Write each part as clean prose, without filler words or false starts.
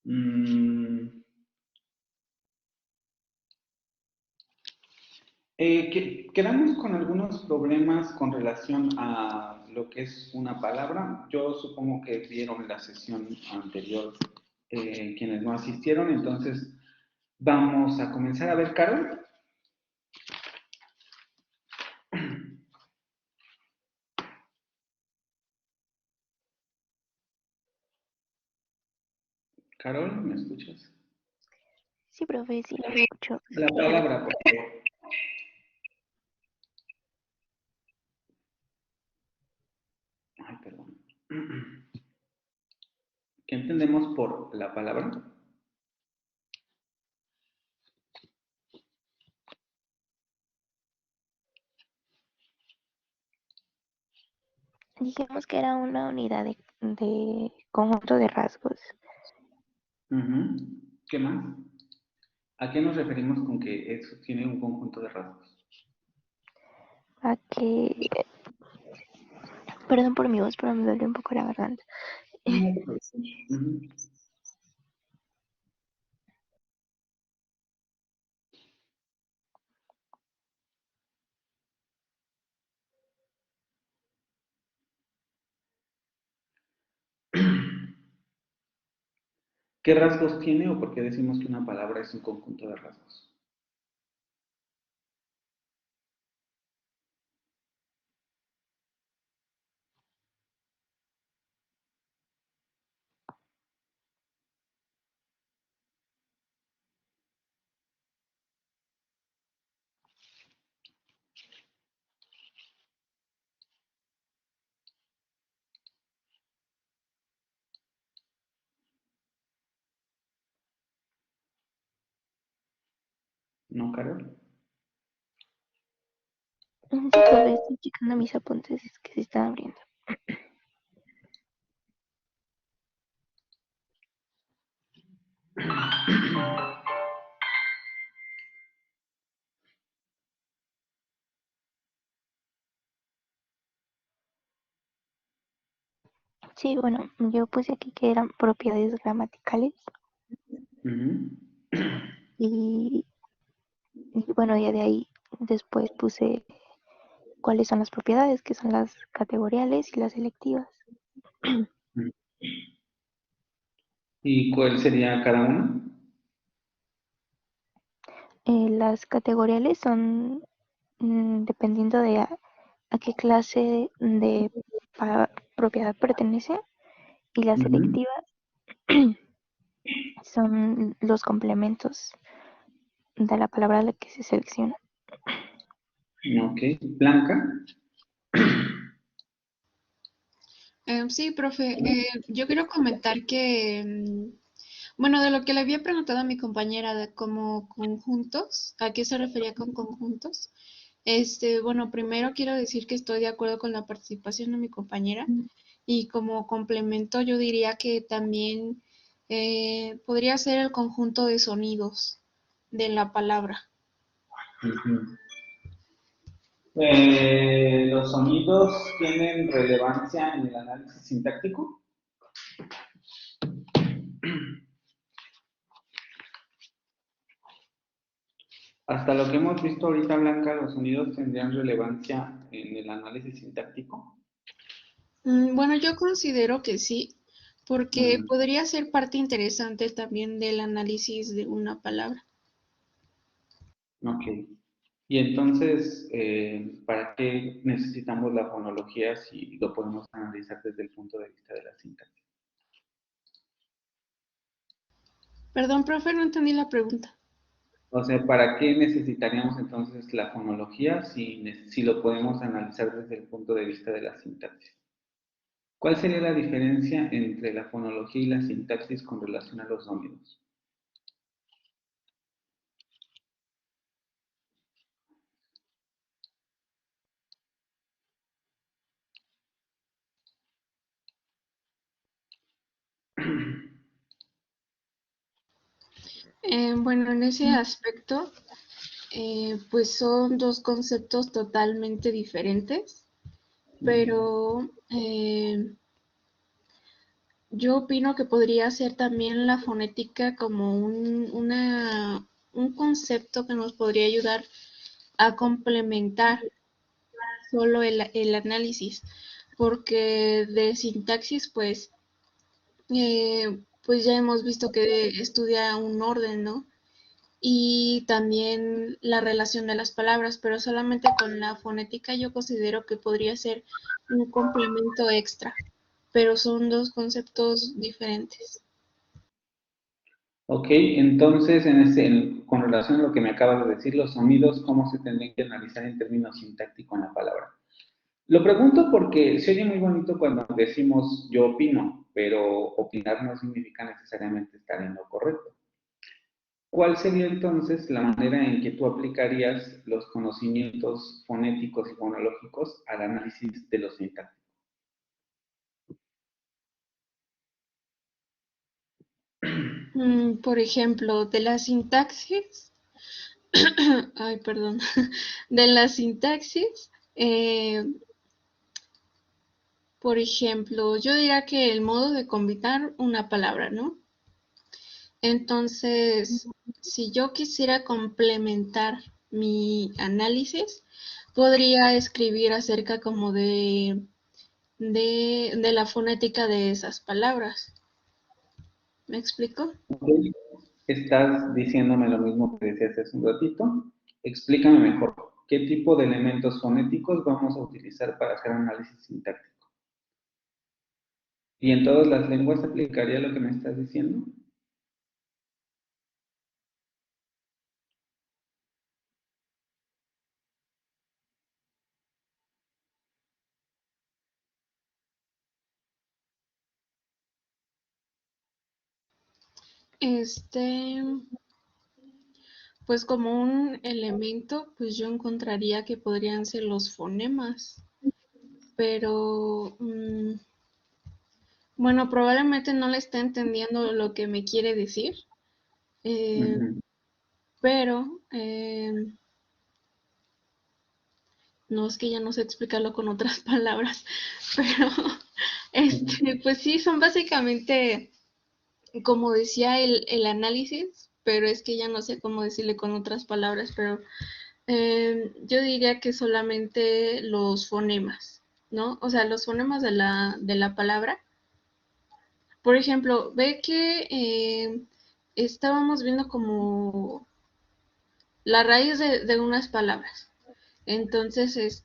Mm, quedamos con algunos problemas con relación a lo que es una palabra. Yo supongo que vieron la sesión anterior quienes no asistieron, entonces vamos a comenzar. A ver, Carol. Carol, ¿me escuchas? Sí, profe, sí, lo escucho. La palabra, por favor. Ay, perdón. ¿Qué entendemos por la palabra? Dijimos que era una unidad de conjunto de rasgos. ¿Qué más? ¿A qué nos referimos con que eso tiene un conjunto de rasgos? A que, perdón por mi voz, pero me duele un poco la garganta. No te preocupes. ¿Qué rasgos tiene o por qué decimos que una palabra es un conjunto de rasgos? ¿No, Carol? Sí, profe, estoy checando mis apuntes, es que se están abriendo. Sí, bueno, yo puse aquí que eran propiedades gramaticales Ujú. y, y bueno, ya de ahí después puse cuáles son las propiedades, que son las categoriales y las selectivas. ¿Y cuál sería cada una? Las categoriales son dependiendo de a qué clase de propiedad pertenece, y las Ujú. selectivas son los complementos de la palabra a la que se selecciona. Ok. Blanca. Sí, profe, yo quiero comentar que, bueno, de lo que le había preguntado a mi compañera de como conjuntos, ¿a qué se refería con conjuntos? Bueno, primero quiero decir que estoy de acuerdo con la participación de mi compañera y como complemento yo diría que también podría ser el conjunto de sonidos de la palabra. Ujú. ¿Los sonidos tienen relevancia en el análisis sintáctico? Hasta lo que hemos visto ahorita, Blanca, ¿los sonidos tendrían relevancia en el análisis sintáctico? Bueno, yo considero que sí, porque Mm, podría ser parte interesante también del análisis de una palabra. ok. Y entonces, ¿para qué necesitamos la fonología si lo podemos analizar desde el punto de vista de la sintaxis? Perdón, profe, no entendí la pregunta. O sea, ¿para qué necesitaríamos entonces la fonología si lo podemos analizar desde el punto de vista de la sintaxis? ¿Cuál sería la diferencia entre la fonología y la sintaxis con relación a los sonidos? Bueno, en ese aspecto, pues son dos conceptos totalmente diferentes, pero yo opino que podría ser también la fonética como un concepto que nos podría ayudar a complementar solo el análisis, porque de sintaxis, pues ya hemos visto que estudia un orden, ¿no? Y también la relación de las palabras, pero solamente con la fonética yo considero que podría ser un complemento extra, pero son dos conceptos diferentes. Ok, entonces con relación a lo que me acabas de decir, los sonidos, ¿cómo se tendrían que analizar en términos sintácticos en la palabra? Lo pregunto porque se oye muy bonito cuando decimos yo opino, pero opinar no significa necesariamente estar en lo correcto. ¿Cuál sería entonces la manera en que tú aplicarías los conocimientos fonéticos y fonológicos al análisis de los sintácticos? Por ejemplo, de la sintaxis, ay, perdón, de la sintaxis, por ejemplo, yo diría que el modo de combinar una palabra, ¿no? Entonces, si yo quisiera complementar mi análisis, podría escribir acerca como de la fonética de esas palabras. ¿Me explico? Ok, estás diciéndome lo mismo que decías hace un ratito. Explícame mejor, ¿qué tipo de elementos fonéticos vamos a utilizar para hacer análisis sintáctico? ¿Y en todas las lenguas se aplicaría lo que me estás diciendo? Este, pues como un elemento, pues yo encontraría que podrían ser los fonemas, pero bueno, probablemente no le esté entendiendo lo que me quiere decir, eh, Ujú. pero no es que ya no sé explicarlo con otras palabras, pero pues sí, son básicamente, como decía, el análisis, pero es que ya no sé cómo decirle con otras palabras, pero yo diría que solamente los fonemas, ¿no? O sea, los fonemas de la palabra. Por ejemplo, ve que estábamos viendo como la raíz de unas palabras. Entonces,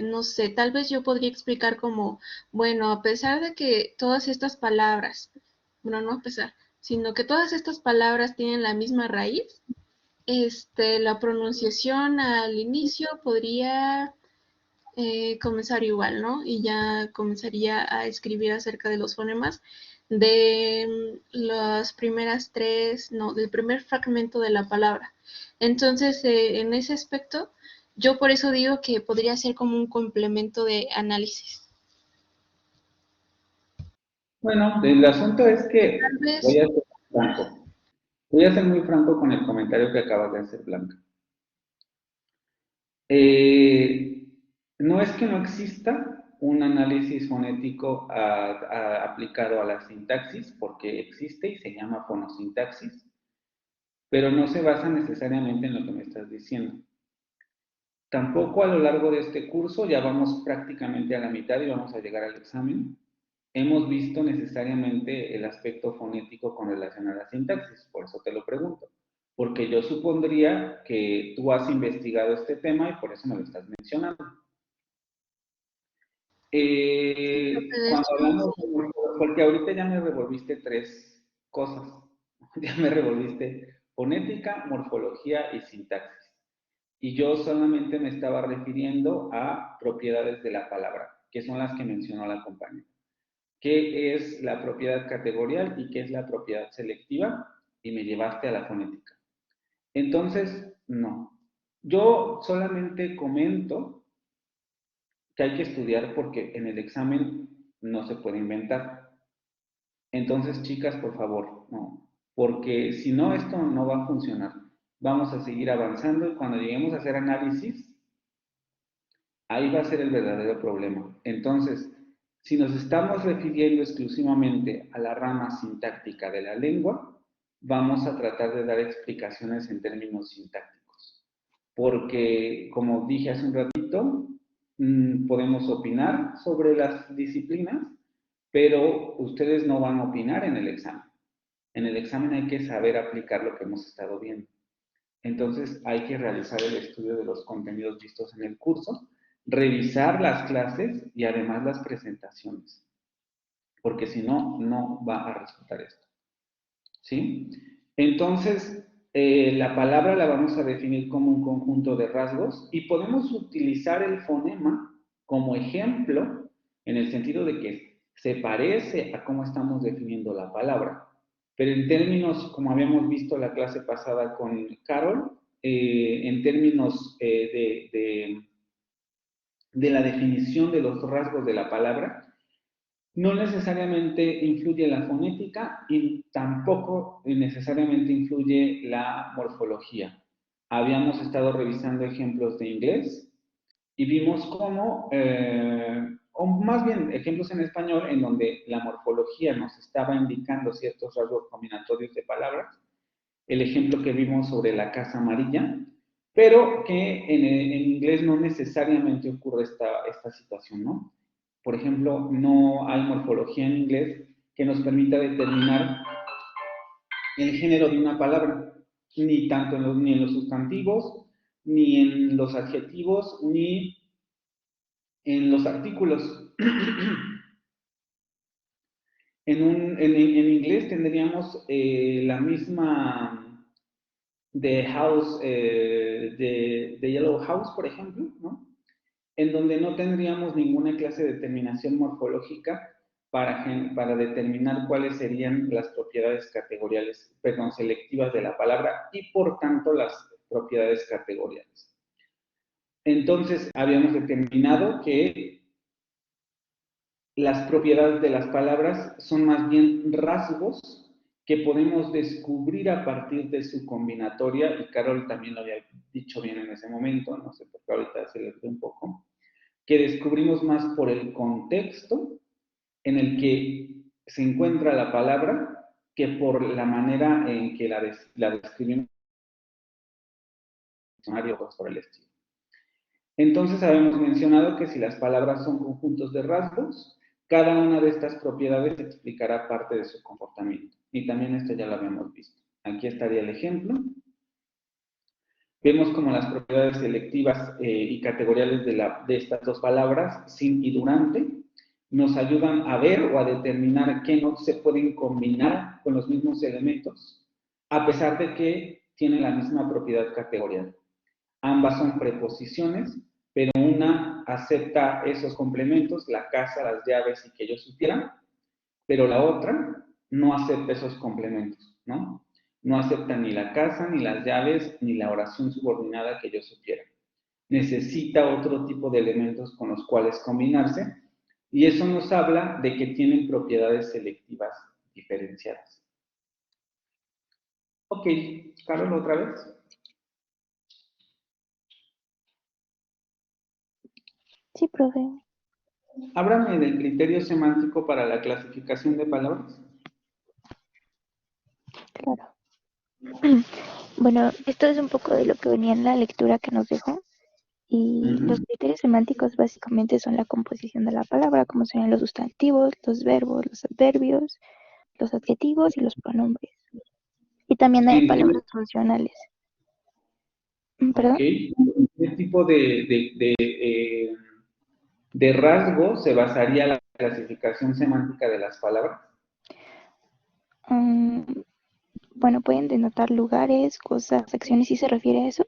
no sé, tal vez yo podría explicar como, bueno, a pesar de que todas estas palabras, bueno, no a pesar, sino que todas estas palabras tienen la misma raíz, la pronunciación al inicio podría comenzar igual, ¿no? Y ya comenzaría a escribir acerca de los fonemas de las primeras tres, no, del primer fragmento de la palabra. Entonces, en ese aspecto, yo por eso digo que podría ser como un complemento de análisis. Bueno, el asunto es Tal que vez, voy a ser franco. Voy a ser muy franco con el comentario que acabas de hacer, Blanca. Eh, no es que no exista un análisis fonético aplicado a la sintaxis, porque existe y se llama fonosintaxis, pero no se basa necesariamente en lo que me estás diciendo. Tampoco a lo largo de este curso, ya vamos prácticamente a la mitad y vamos a llegar al examen, hemos visto necesariamente el aspecto fonético con relación a la sintaxis, por eso te lo pregunto, porque yo supondría que tú has investigado este tema y por eso me lo estás mencionando. de Cuando hecho, hablamos, porque ahorita ya me revolviste tres cosas, ya me revolviste fonética, morfología y sintaxis. Y yo solamente me estaba refiriendo a propiedades de la palabra, que son las que mencionó la compañera. ¿Qué es la propiedad categorial y qué es la propiedad selectiva? Y me llevaste a la fonética. Entonces, no. Yo solamente comento que hay que estudiar porque en el examen no se puede inventar. Entonces, chicas, por favor, no. Porque si no, esto no va a funcionar. Vamos a seguir avanzando y cuando lleguemos a hacer análisis, ahí va a ser el verdadero problema. Entonces, Si nos estamos refiriendo exclusivamente a la rama sintáctica de la lengua, vamos a tratar de dar explicaciones en términos sintácticos. Porque, como dije hace un ratito, podemos opinar sobre las disciplinas, pero ustedes no van a opinar en el examen. En el examen hay que saber aplicar lo que hemos estado viendo. Entonces hay que realizar el estudio de los contenidos vistos en el curso, revisar las clases y además las presentaciones, porque si no, no va a resultar esto. ¿Sí? Entonces, la palabra la vamos a definir como un conjunto de rasgos y podemos utilizar el fonema como ejemplo en el sentido de que se parece a cómo estamos definiendo la palabra. Pero en términos, como habíamos visto la clase pasada con Carol, en términos de la definición de los rasgos de la palabra, no necesariamente influye la fonética y tampoco necesariamente influye la morfología. Habíamos estado revisando ejemplos de inglés y vimos cómo, o más bien ejemplos en español, en donde la morfología nos estaba indicando ciertos rasgos combinatorios de palabras. El ejemplo que vimos sobre la casa amarilla, pero que en inglés no necesariamente ocurre esta situación, ¿no? Por ejemplo, no hay morfología en inglés que nos permita determinar el género de una palabra, ni tanto ni en los sustantivos, ni en los adjetivos, ni en los artículos. En inglés tendríamos la misma de House, de Yellow House, por ejemplo, ¿no? En donde no tendríamos ninguna clase de determinación morfológica para determinar cuáles serían las propiedades categoriales, perdón, selectivas de la palabra y por tanto las propiedades categoriales. Entonces, habíamos determinado que las propiedades de las palabras son más bien rasgos que podemos descubrir a partir de su combinatoria, y Carol también lo había dicho bien en ese momento, no sé por qué ahorita se le fue un poco, que descubrimos más por el contexto en el que se encuentra la palabra que por la manera en que la describimos en el diccionario o por el estilo. Entonces habíamos mencionado que si las palabras son conjuntos de rasgos, cada una de estas propiedades explicará parte de su comportamiento. Y también esto ya lo habíamos visto. Aquí estaría el ejemplo. Vemos como las propiedades selectivas y categoriales de estas dos palabras, sin y durante, nos ayudan a ver o a determinar que no se pueden combinar con los mismos elementos, a pesar de que tienen la misma propiedad categorial. Ambas son preposiciones, pero una acepta esos complementos, la casa, las llaves y que yo supiera, pero la otra no acepta esos complementos, ¿no? No acepta ni la casa, ni las llaves, ni la oración subordinada que yo supiera. Necesita otro tipo de elementos con los cuales combinarse, y eso nos habla de que tienen propiedades selectivas diferenciadas. Ok, Carol, otra vez. Sí, profe. Háblame del criterio semántico para la clasificación de palabras. Claro. Bueno, esto es un poco de lo que venía en la lectura que nos dejó. Y los criterios semánticos básicamente son la composición de la palabra, como serían los sustantivos, los verbos, los adverbios, los adjetivos y los pronombres. Y también hay palabras funcionales. ¿Perdón? Ok. ¿Qué tipo de rasgo se basaría la clasificación semántica de las palabras? Bueno, pueden denotar lugares, cosas, acciones, si se refiere a eso.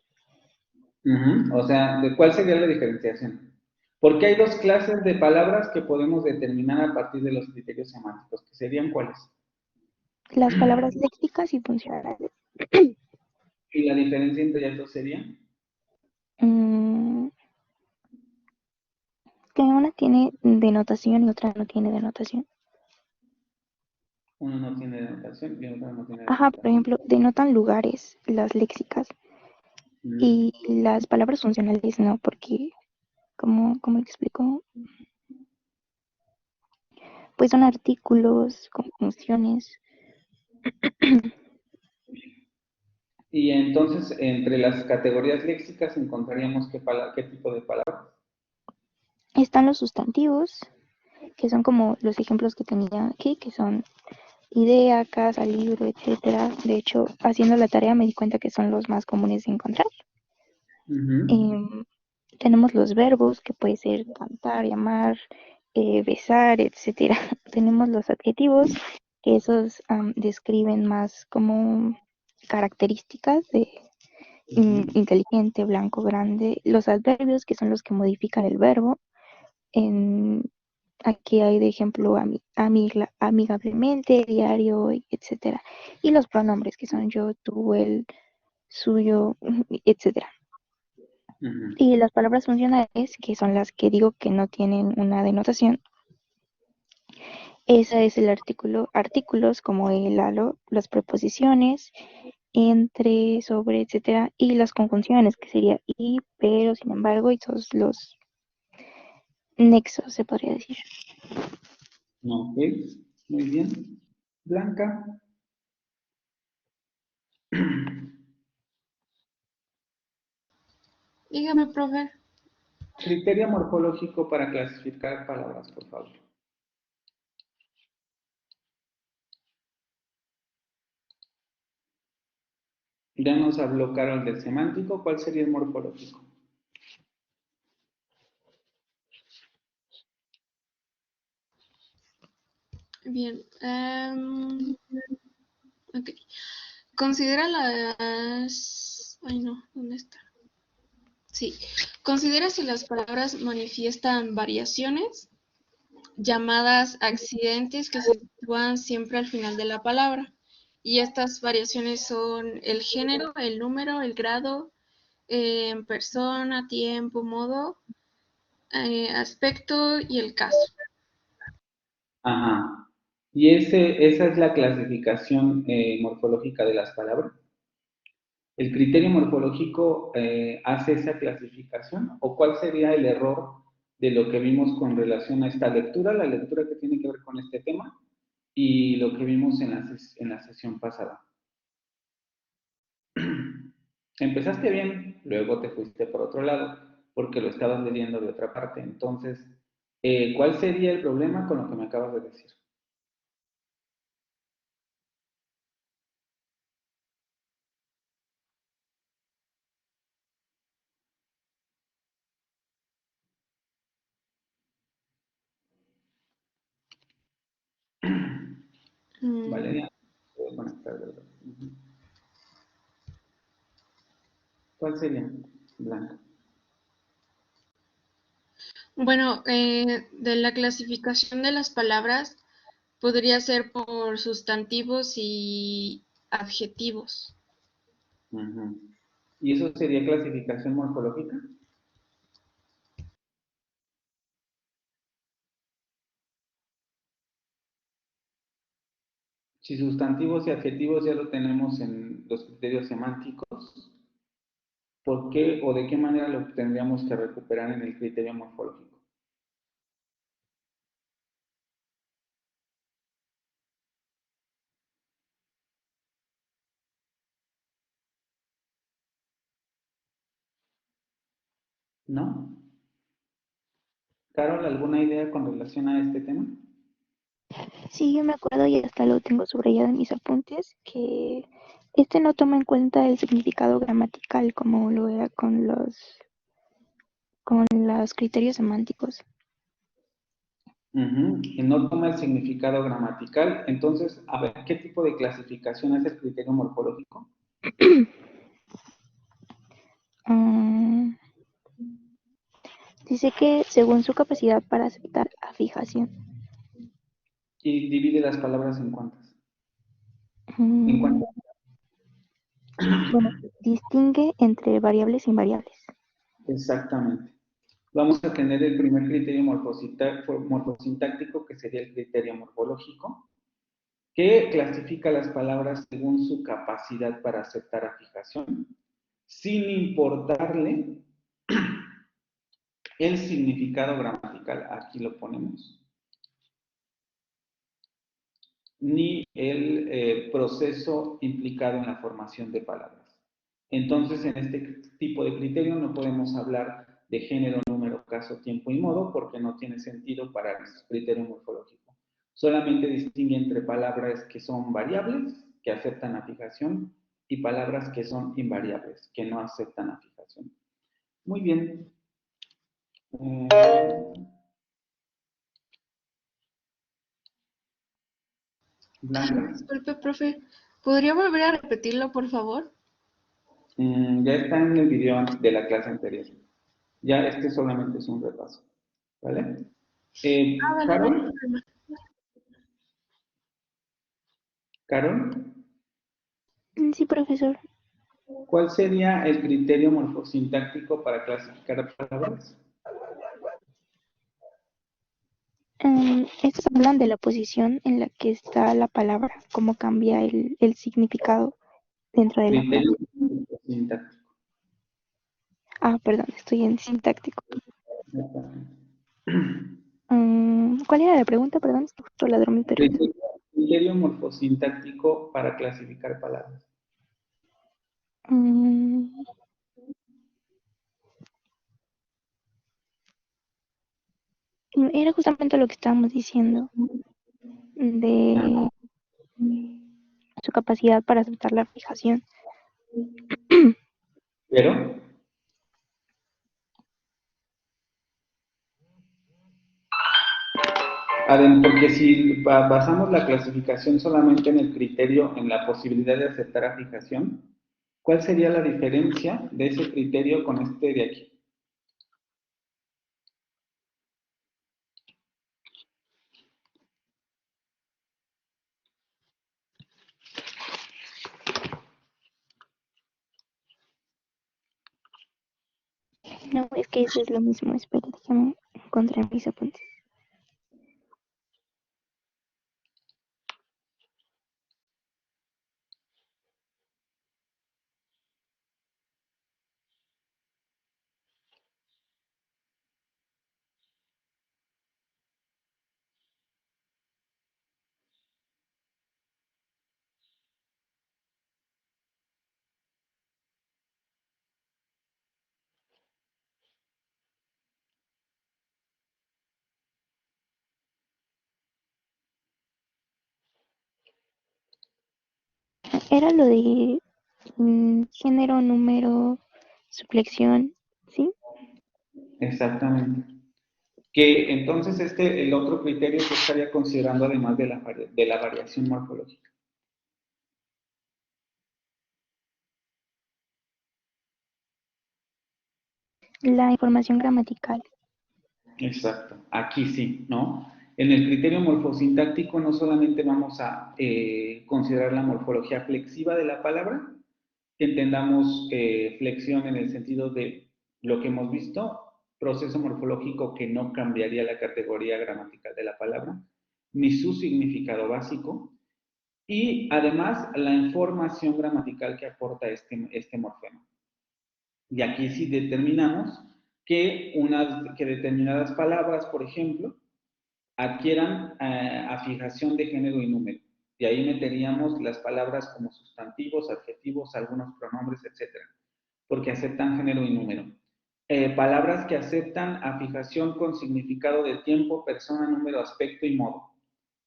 O sea, ¿de cuál sería la diferenciación? Porque hay dos clases de palabras que podemos determinar a partir de los criterios semánticos, que serían ¿cuáles? Las palabras léxicas y funcionales. ¿Y la diferencia entre ellas dos sería? Que una tiene denotación y otra no tiene denotación. Uno no tiene denotación y otro no tiene Ajá, por denotación. ejemplo, denotan lugares, las léxicas, y las palabras funcionales no, porque, ¿cómo explico? pues son artículos, conjunciones. Y entonces, entre las categorías léxicas encontraríamos qué tipo de palabras. Están los sustantivos, que son como los ejemplos que tenía aquí, que son idea, casa, libro, etcétera. De hecho, haciendo la tarea me di cuenta que son los más comunes de encontrar. Tenemos los verbos, que puede ser cantar, llamar, besar, etcétera. Tenemos los adjetivos, que esos describen más como características de inteligente, blanco, grande. Los adverbios, que son los que modifican el verbo. Aquí hay de ejemplo amigablemente, diario, etcétera. Y los pronombres, que son yo, tú, él, suyo, etcétera. Y las palabras funcionales, que son las que digo que no tienen una denotación, esa es el artículo, artículos como el halo, las preposiciones, entre, sobre, etcétera, y las conjunciones, que sería y, pero, sin embargo, y todos los nexos, se podría decir. Ok, muy bien. Blanca. Dígame, profe. Criterio morfológico para clasificar palabras, por favor. Ya nos habló Carol del semántico. ¿Cuál sería el morfológico? Bien. Ok. Considera las... Ay, no, ¿dónde está? Sí. Considera si las palabras manifiestan variaciones, llamadas accidentes que se sitúan siempre al final de la palabra. Y estas variaciones son el género, el número, el grado, persona, tiempo, modo, aspecto y el caso. Ajá. ¿Y esa es la clasificación morfológica de las palabras? ¿El criterio morfológico hace esa clasificación? ¿O cuál sería el error de lo que vimos con relación a esta lectura, la lectura que tiene que ver con este tema, y lo que vimos en la sesión pasada? Empezaste bien, luego te fuiste por otro lado, porque lo estabas leyendo de otra parte. Entonces, ¿cuál sería el problema con lo que me acabas de decir? Valeria, puedo conectar, ¿verdad? ¿Cuál sería? Blanca. Bueno, de la clasificación de las palabras podría ser por sustantivos y adjetivos. ¿Y eso sería clasificación morfológica? Si sustantivos y adjetivos ya lo tenemos en los criterios semánticos, ¿por qué o de qué manera lo tendríamos que recuperar en el criterio morfológico? ¿No? Carol, ¿alguna idea con relación a este tema? Sí, yo me acuerdo y hasta lo tengo subrayado en mis apuntes, que este no toma en cuenta el significado gramatical como lo era con los criterios semánticos. Y no toma el significado gramatical. Entonces, a ver, ¿qué tipo de clasificación es el criterio morfológico? Mm, dice que según su capacidad para aceptar afijación. Y divide las palabras en cuántas. ¿En Mm, cuántas? bueno, distingue entre variables e invariables. Exactamente. Vamos a tener el primer criterio morfosintáctico, que sería el criterio morfológico, que clasifica las palabras según su capacidad para aceptar afijación, sin importarle el significado gramatical. Aquí lo ponemos. ni el proceso implicado en la formación de palabras. Entonces, en este tipo de criterio no podemos hablar de género, número, caso, tiempo y modo, porque no tiene sentido para el criterio morfológico. Solamente distingue entre palabras que son variables, que aceptan la fijación, y palabras que son invariables, que no aceptan la fijación. Muy bien. Blanca. Disculpe, profe. ¿Podría volver a repetirlo, por favor? Ya está en el video de la clase anterior. Ya este solamente es un repaso. ¿Vale? Vale, no hay Carol. problema. Carol, Sí, profesor. ¿cuál sería el criterio morfosintáctico para clasificar palabras? Estos hablan de la posición en la que está la palabra, cómo cambia el significado dentro de la Criterio frase. morfosintáctico. Ah, perdón, estoy en sintáctico. ¿Cuál era la pregunta? Perdón, es que justo ladró mi perrito. Criterio morfosintáctico para clasificar palabras. Mm, Era justamente lo que estábamos diciendo, Ah, de su capacidad para aceptar la fijación. pero, porque si basamos la clasificación solamente en el criterio, en la posibilidad de aceptar la fijación, ¿cuál sería la diferencia de ese criterio con este de aquí? No, es que eso es lo mismo. Espera, déjame encontrar mis apuntes. Era lo de género, número, suplexión, ¿sí? Exactamente. Que entonces el otro criterio que estaría considerando además de la variación morfológica. La información gramatical. Exacto, aquí sí, ¿no? En el criterio morfosintáctico no solamente vamos a considerar la morfología flexiva de la palabra, que entendamos flexión en el sentido de lo que hemos visto, proceso morfológico que no cambiaría la categoría gramatical de la palabra, ni su significado básico, y además la información gramatical que aporta este morfema. Y aquí sí determinamos que determinadas palabras, por ejemplo, adquieran afijación de género y número. Y ahí meteríamos las palabras como sustantivos, adjetivos, algunos pronombres, etcétera, porque aceptan género y número. Palabras que aceptan afijación con significado de tiempo, persona, número, aspecto y modo,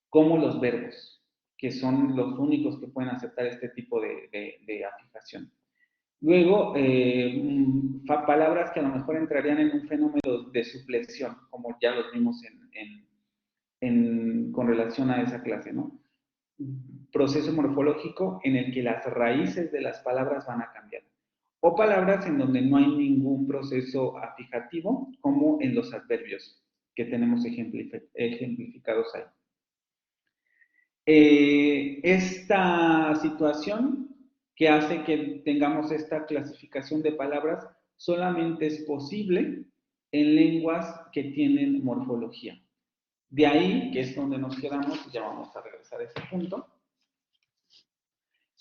como los verbos, que son los únicos que pueden aceptar este tipo de afijación. Luego, palabras que a lo mejor entrarían en un fenómeno de suplexión, como ya los vimos con relación a esa clase, ¿no? Proceso morfológico en el que las raíces de las palabras van a cambiar. O palabras en donde no hay ningún proceso afijativo, como en los adverbios, que tenemos ejemplificados ahí. Esta situación que hace que tengamos esta clasificación de palabras solamente es posible en lenguas que tienen morfología. De ahí, que es donde nos quedamos, y ya vamos a regresar a ese punto,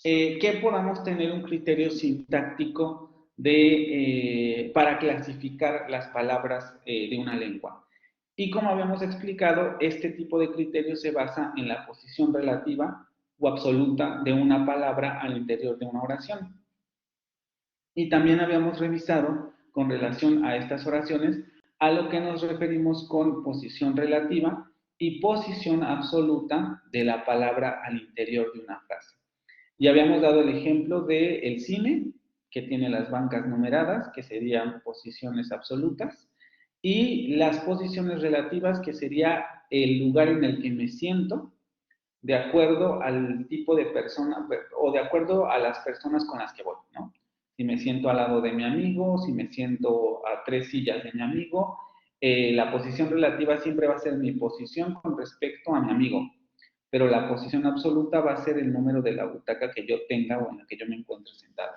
que podamos tener un criterio sintáctico para clasificar las palabras de una lengua. Y como habíamos explicado, este tipo de criterio se basa en la posición relativa o absoluta de una palabra al interior de una oración. Y también habíamos revisado con relación a estas oraciones a lo que nos referimos con posición relativa y posición absoluta de la palabra al interior de una frase. Y habíamos dado el ejemplo del cine, que tiene las bancas numeradas, que serían posiciones absolutas, y las posiciones relativas, que sería el lugar en el que me siento, de acuerdo al tipo de persona o de acuerdo a las personas con las que voy, ¿no? Si me siento al lado de mi amigo, si me siento a 3 sillas de mi amigo, la posición relativa siempre va a ser mi posición con respecto a mi amigo, pero la posición absoluta va a ser el número de la butaca que yo tenga o en la que yo me encuentre sentado.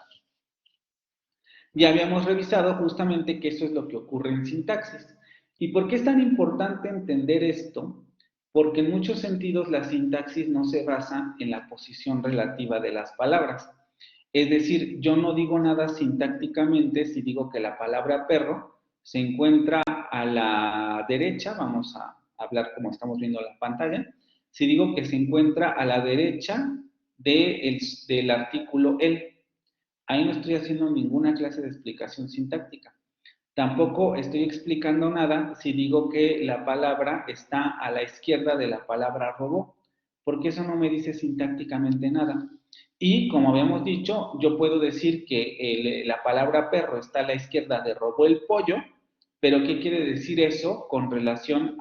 Ya habíamos revisado justamente que eso es lo que ocurre en sintaxis. ¿Y por qué es tan importante entender esto? Porque en muchos sentidos la sintaxis no se basa en la posición relativa de las palabras. Es decir, yo no digo nada sintácticamente si digo que la palabra perro se encuentra a la derecha, vamos a hablar como estamos viendo en la pantalla, si digo que se encuentra a la derecha del artículo el. Ahí no estoy haciendo ninguna clase de explicación sintáctica. Tampoco estoy explicando nada si digo que la palabra está a la izquierda de la palabra robó, porque eso no me dice sintácticamente nada. Y como habíamos dicho, yo puedo decir que la palabra perro está a la izquierda de robó el pollo, pero ¿qué quiere decir eso con relación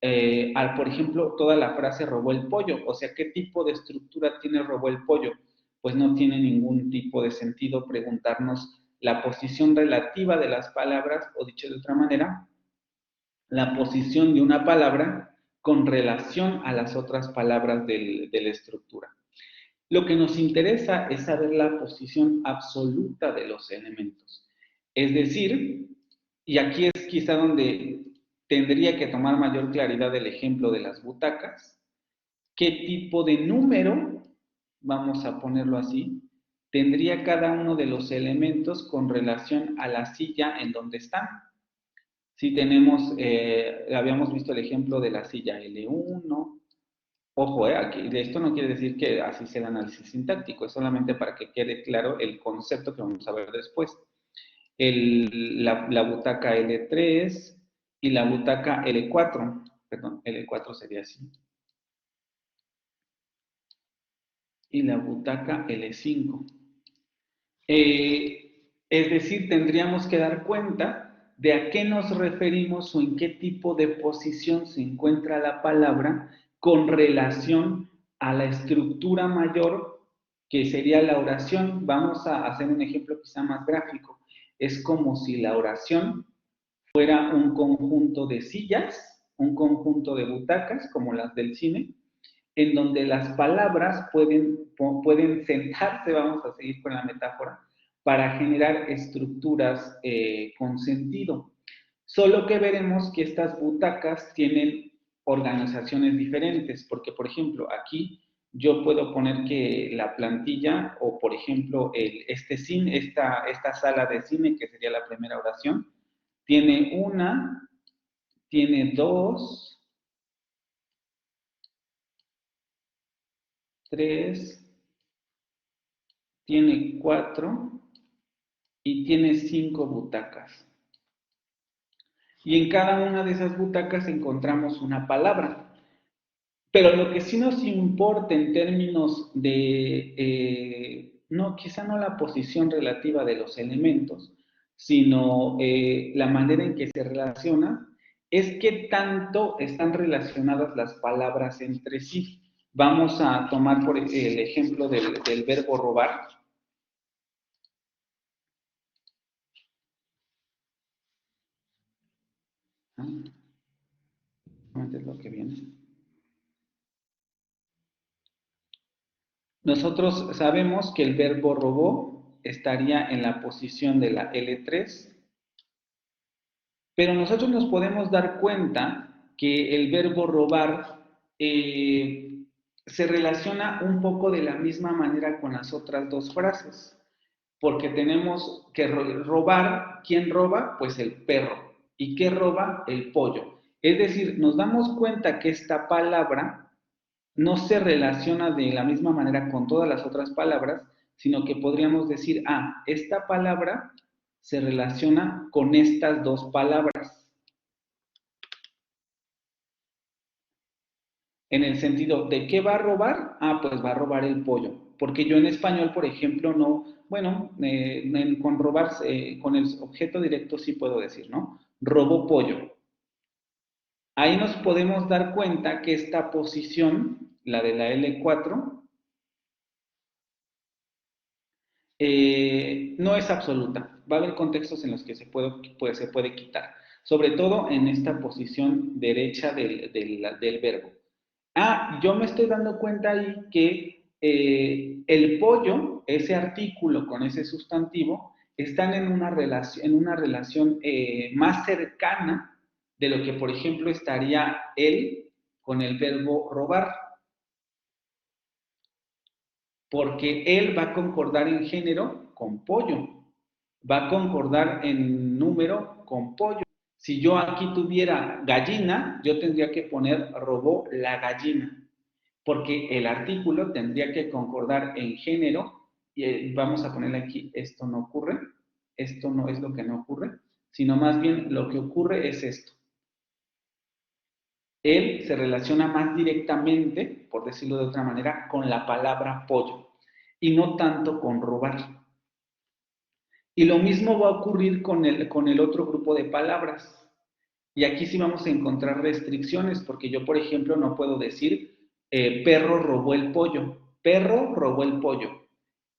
por ejemplo, toda la frase robó el pollo? O sea, ¿qué tipo de estructura tiene robó el pollo? Pues no tiene ningún tipo de sentido preguntarnos la posición relativa de las palabras, o dicho de otra manera, la posición de una palabra con relación a las otras palabras de la estructura. Lo que nos interesa es saber la posición absoluta de los elementos. Es decir, y aquí es quizá donde tendría que tomar mayor claridad el ejemplo de las butacas, qué tipo de número, vamos a ponerlo así, tendría cada uno de los elementos con relación a la silla en donde están. Si tenemos, habíamos visto el ejemplo de la silla L1, ojo, aquí, esto no quiere decir que así sea el análisis sintáctico, es solamente para que quede claro el concepto que vamos a ver después. La butaca L3 y la butaca L4, perdón, L4 sería así. Y la butaca L5. Es decir, tendríamos que dar cuenta de a qué nos referimos o en qué tipo de posición se encuentra la palabra con relación a la estructura mayor que sería la oración. Vamos a hacer un ejemplo quizá más gráfico. Es como si la oración fuera un conjunto de sillas, un conjunto de butacas, como las del cine, en donde las palabras pueden sentarse, vamos a seguir con la metáfora, para generar estructuras con sentido. Solo que veremos que estas butacas tienen organizaciones diferentes, porque por ejemplo aquí yo puedo poner que la plantilla o por ejemplo esta sala de cine, que sería la primera oración, tiene una, tiene dos, 3, tiene 4 y tiene 5 butacas. Y en cada una de esas butacas encontramos una palabra. Pero lo que sí nos importa en términos de, no, quizá no la posición relativa de los elementos, sino la manera en que se relaciona, es qué tanto están relacionadas las palabras entre sí. Vamos a tomar por el ejemplo del verbo robar. Es lo que viene. Nosotros sabemos que el verbo robó estaría en la posición de la L3, pero nosotros nos podemos dar cuenta que el verbo robar se relaciona un poco de la misma manera con las otras dos frases, porque tenemos que robar. ¿Quién roba? Pues el perro. ¿Y qué roba? El pollo. Es decir, nos damos cuenta que esta palabra no se relaciona de la misma manera con todas las otras palabras, sino que podríamos decir, ah, esta palabra se relaciona con estas dos palabras. En el sentido, ¿de qué va a robar? Ah, pues va a robar el pollo. Porque yo en español, por ejemplo, no, bueno, con robar, con el objeto directo sí puedo decir, ¿no? Robo pollo. Ahí nos podemos dar cuenta que esta posición, la de la L4, no es absoluta. Va a haber contextos en los que se puede quitar. Sobre todo en esta posición derecha del verbo. Ah, yo me estoy dando cuenta ahí que el pollo, ese artículo con ese sustantivo, están en una relación más cercana de lo que, por ejemplo, estaría él con el verbo robar. Porque él va a concordar en género con pollo, va a concordar en número con pollo. Si yo aquí tuviera gallina, yo tendría que poner robó la gallina, porque el artículo tendría que concordar en género, y vamos a ponerle aquí, esto no ocurre, esto no es lo que no ocurre, sino más bien lo que ocurre es esto. Él se relaciona más directamente, por decirlo de otra manera, con la palabra pollo y no tanto con robar. Y lo mismo va a ocurrir con el otro grupo de palabras. Y aquí sí vamos a encontrar restricciones, porque yo, por ejemplo, no puedo decir perro robó el pollo. Perro robó el pollo.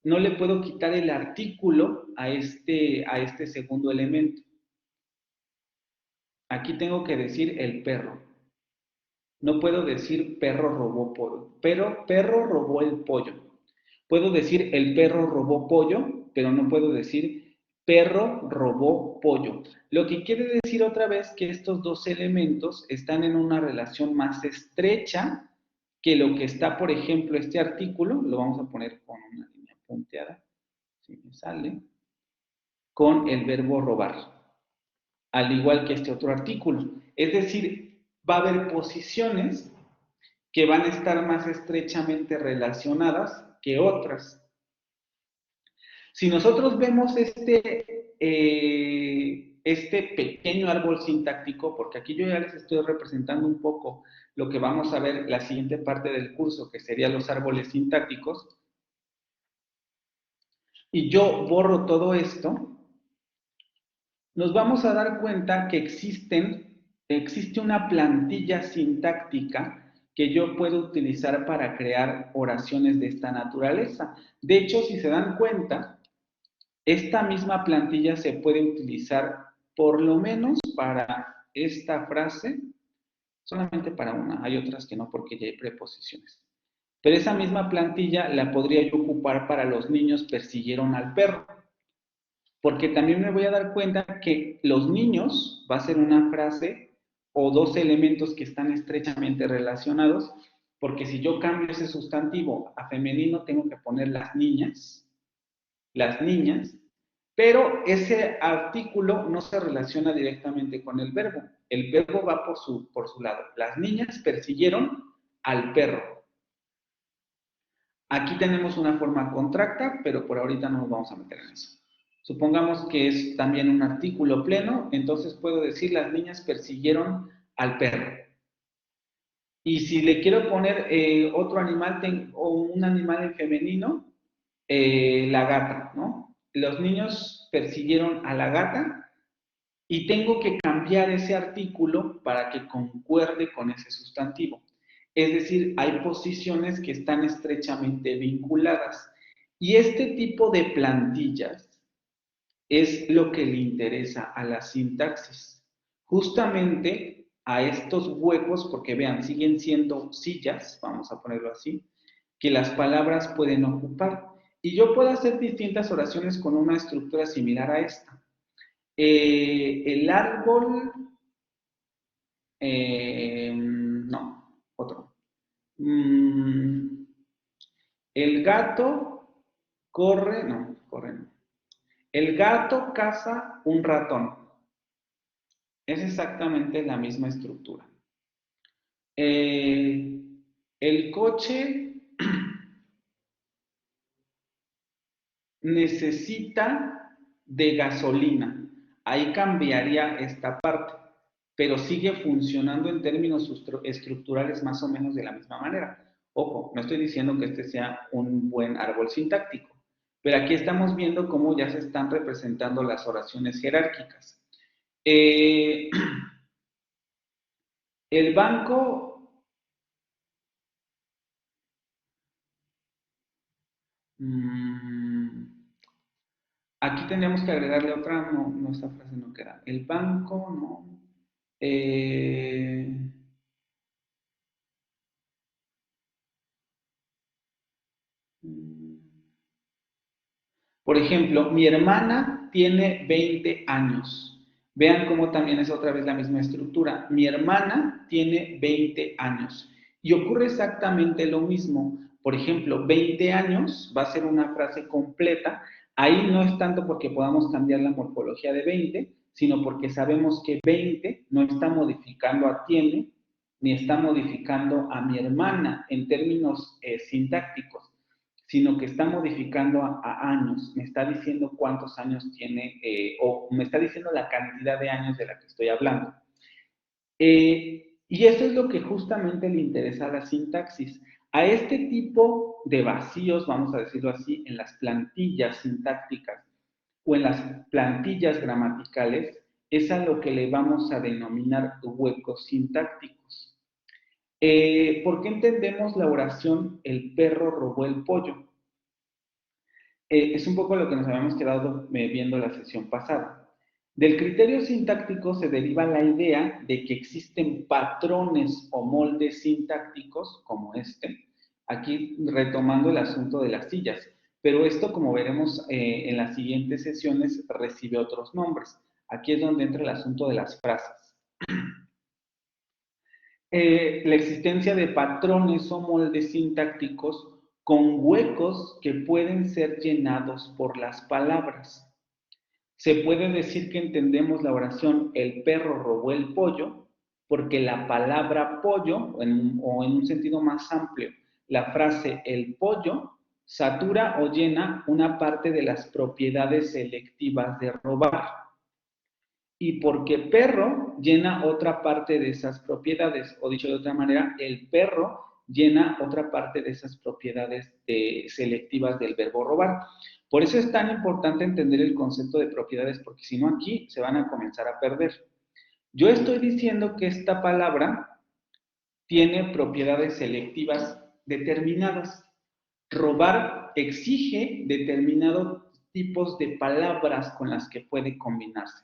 No le puedo quitar el artículo a este segundo elemento. Aquí tengo que decir el perro. No puedo decir perro robó pollo, pero perro robó el pollo. Puedo decir el perro robó pollo, pero no puedo decir perro robó pollo. Lo que quiere decir otra vez que estos dos elementos están en una relación más estrecha que lo que está, por ejemplo, este artículo, lo vamos a poner con una línea punteada, si me sale, con el verbo robar, al igual que este otro artículo. Es decir, va a haber posiciones que van a estar más estrechamente relacionadas que otras. Si nosotros vemos este pequeño árbol sintáctico, porque aquí yo ya les estoy representando un poco lo que vamos a ver la siguiente parte del curso, que serían los árboles sintácticos, y yo borro todo esto, nos vamos a dar cuenta que existe una plantilla sintáctica que yo puedo utilizar para crear oraciones de esta naturaleza. De hecho, si se dan cuenta, esta misma plantilla se puede utilizar por lo menos para esta frase, solamente para una, hay otras que no porque ya hay preposiciones. Pero esa misma plantilla la podría yo ocupar para los niños persiguieron al perro, porque también me voy a dar cuenta que los niños va a ser una frase o dos elementos que están estrechamente relacionados, porque si yo cambio ese sustantivo a femenino tengo que poner las niñas, pero ese artículo no se relaciona directamente con el verbo. El verbo va por su lado. Las niñas persiguieron al perro. Aquí tenemos una forma contracta, pero por ahorita no nos vamos a meter en eso. Supongamos que es también un artículo pleno, entonces puedo decir las niñas persiguieron al perro. Y si le quiero poner otro animal o un animal en femenino, la gata, ¿no? Los niños persiguieron a la gata y tengo que cambiar ese artículo para que concuerde con ese sustantivo. Es decir, hay posiciones que están estrechamente vinculadas. Y este tipo de plantillas es lo que le interesa a la sintaxis. Justamente a estos huecos, porque vean, siguen siendo sillas, vamos a ponerlo así, que las palabras pueden ocupar. Y yo puedo hacer distintas oraciones con una estructura similar a esta. El árbol, no, otro. El gato corre no. El gato caza un ratón. Es exactamente la misma estructura. Eh, el coche necesita de gasolina. Ahí cambiaría esta parte, pero sigue funcionando en términos estructurales más o menos de la misma manera. Ojo, no estoy diciendo que este sea un buen árbol sintáctico, pero aquí estamos viendo cómo ya se están representando las oraciones jerárquicas. El banco... Mmm, aquí tendríamos que agregarle otra, no, no, esta frase no queda. El banco, no. Eh, por ejemplo, mi hermana tiene 20 años. Vean cómo también es otra vez la misma estructura. Mi hermana tiene 20 años. Y ocurre exactamente lo mismo. Por ejemplo, 20 años va a ser una frase completa. Ahí no es tanto porque podamos cambiar la morfología de 20, sino porque sabemos que 20 no está modificando a tiene, ni está modificando a mi hermana en términos sintácticos, sino que está modificando a años, me está diciendo cuántos años tiene, o me está diciendo la cantidad de años de la que estoy hablando. Y eso es lo que justamente le interesa a la sintaxis. A este tipo de vacíos, vamos a decirlo así, en las plantillas sintácticas o en las plantillas gramaticales, es a lo que le vamos a denominar huecos sintácticos. ¿Por qué entendemos la oración el perro robó el pollo? Es un poco lo que nos habíamos quedado viendo la sesión pasada. Del criterio sintáctico se deriva la idea de que existen patrones o moldes sintácticos como este, aquí retomando el asunto de las sillas, pero esto, como veremos en las siguientes sesiones, recibe otros nombres. Aquí es donde entra el asunto de las frases. La existencia de patrones o moldes sintácticos con huecos que pueden ser llenados por las palabras. Se puede decir que entendemos la oración el perro robó el pollo porque la palabra pollo, o en un sentido más amplio, la frase el pollo satura o llena una parte de las propiedades selectivas de robar, y porque perro llena otra parte de esas propiedades, o dicho de otra manera, el perro llena otra parte de esas propiedades selectivas del verbo robar. Por eso es tan importante entender el concepto de propiedades, porque si no aquí se van a comenzar a perder. Yo estoy diciendo que esta palabra tiene propiedades selectivas determinadas. Robar exige determinados tipos de palabras con las que puede combinarse.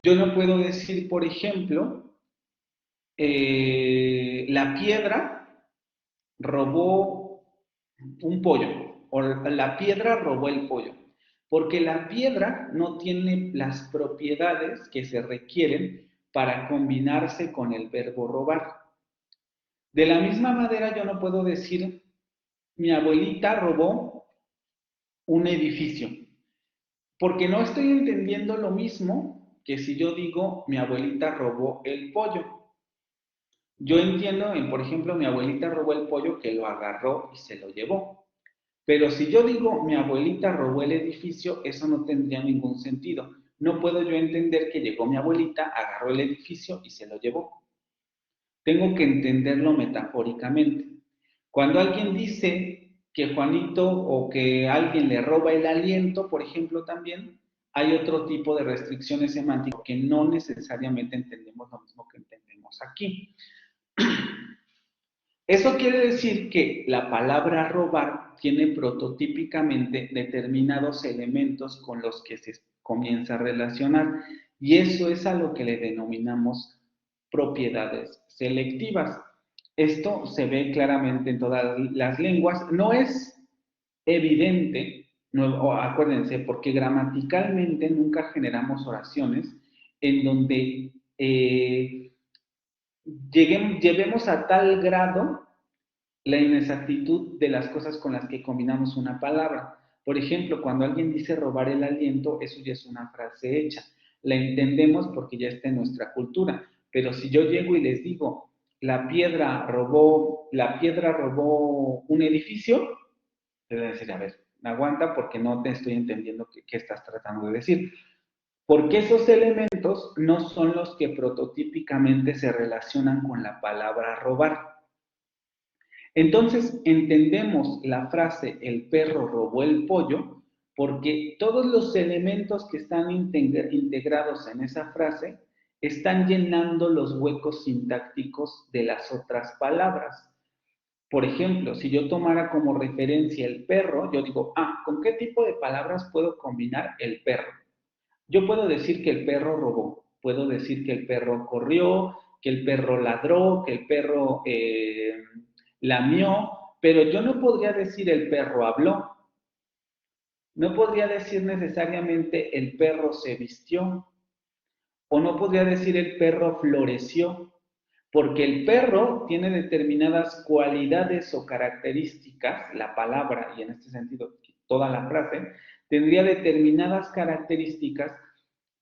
Yo no puedo decir, por ejemplo, la piedra robó un pollo, o la piedra robó el pollo, porque la piedra no tiene las propiedades que se requieren para combinarse con el verbo robar. De la misma manera, yo no puedo decir, mi abuelita robó un edificio, porque no estoy entendiendo lo mismo que si yo digo, mi abuelita robó el pollo. Yo entiendo, por ejemplo, mi abuelita robó el pollo que lo agarró y se lo llevó. Pero si yo digo mi abuelita robó el edificio, eso no tendría ningún sentido. No puedo yo entender que llegó mi abuelita, agarró el edificio y se lo llevó. Tengo que entenderlo metafóricamente. Cuando alguien dice que Juanito o que alguien le roba el aliento, por ejemplo, también hay otro tipo de restricciones semánticas que no necesariamente entendemos lo mismo que entendemos aquí. Eso quiere decir que la palabra robar tiene prototípicamente determinados elementos con los que se comienza a relacionar, y eso es a lo que le denominamos propiedades selectivas. Esto se ve claramente en todas las lenguas. No es evidente, no, acuérdense, porque gramaticalmente nunca generamos oraciones en donde llevemos a tal grado la inexactitud de las cosas con las que combinamos una palabra. Por ejemplo, cuando alguien dice robar el aliento, eso ya es una frase hecha. la entendemos porque ya está en nuestra cultura. Pero si yo llego y les digo, la piedra robó un edificio, te voy a decir, a ver, aguanta porque no te estoy entendiendo qué estás tratando de decir. Porque esos elementos no son los que prototípicamente se relacionan con la palabra robar. Entonces, entendemos la frase el perro robó el pollo porque todos los elementos que están integrados en esa frase están llenando los huecos sintácticos de las otras palabras. Por ejemplo, si yo tomara como referencia el perro, yo digo, ¿con qué tipo de palabras puedo combinar el perro? Yo puedo decir que el perro robó, puedo decir que el perro corrió, que el perro ladró, que el perro lamió, pero yo no podría decir el perro habló. No podría decir necesariamente el perro se vistió, o no podría decir el perro floreció, porque el perro tiene determinadas cualidades o características, la palabra, y en este sentido toda la frase, tendría determinadas características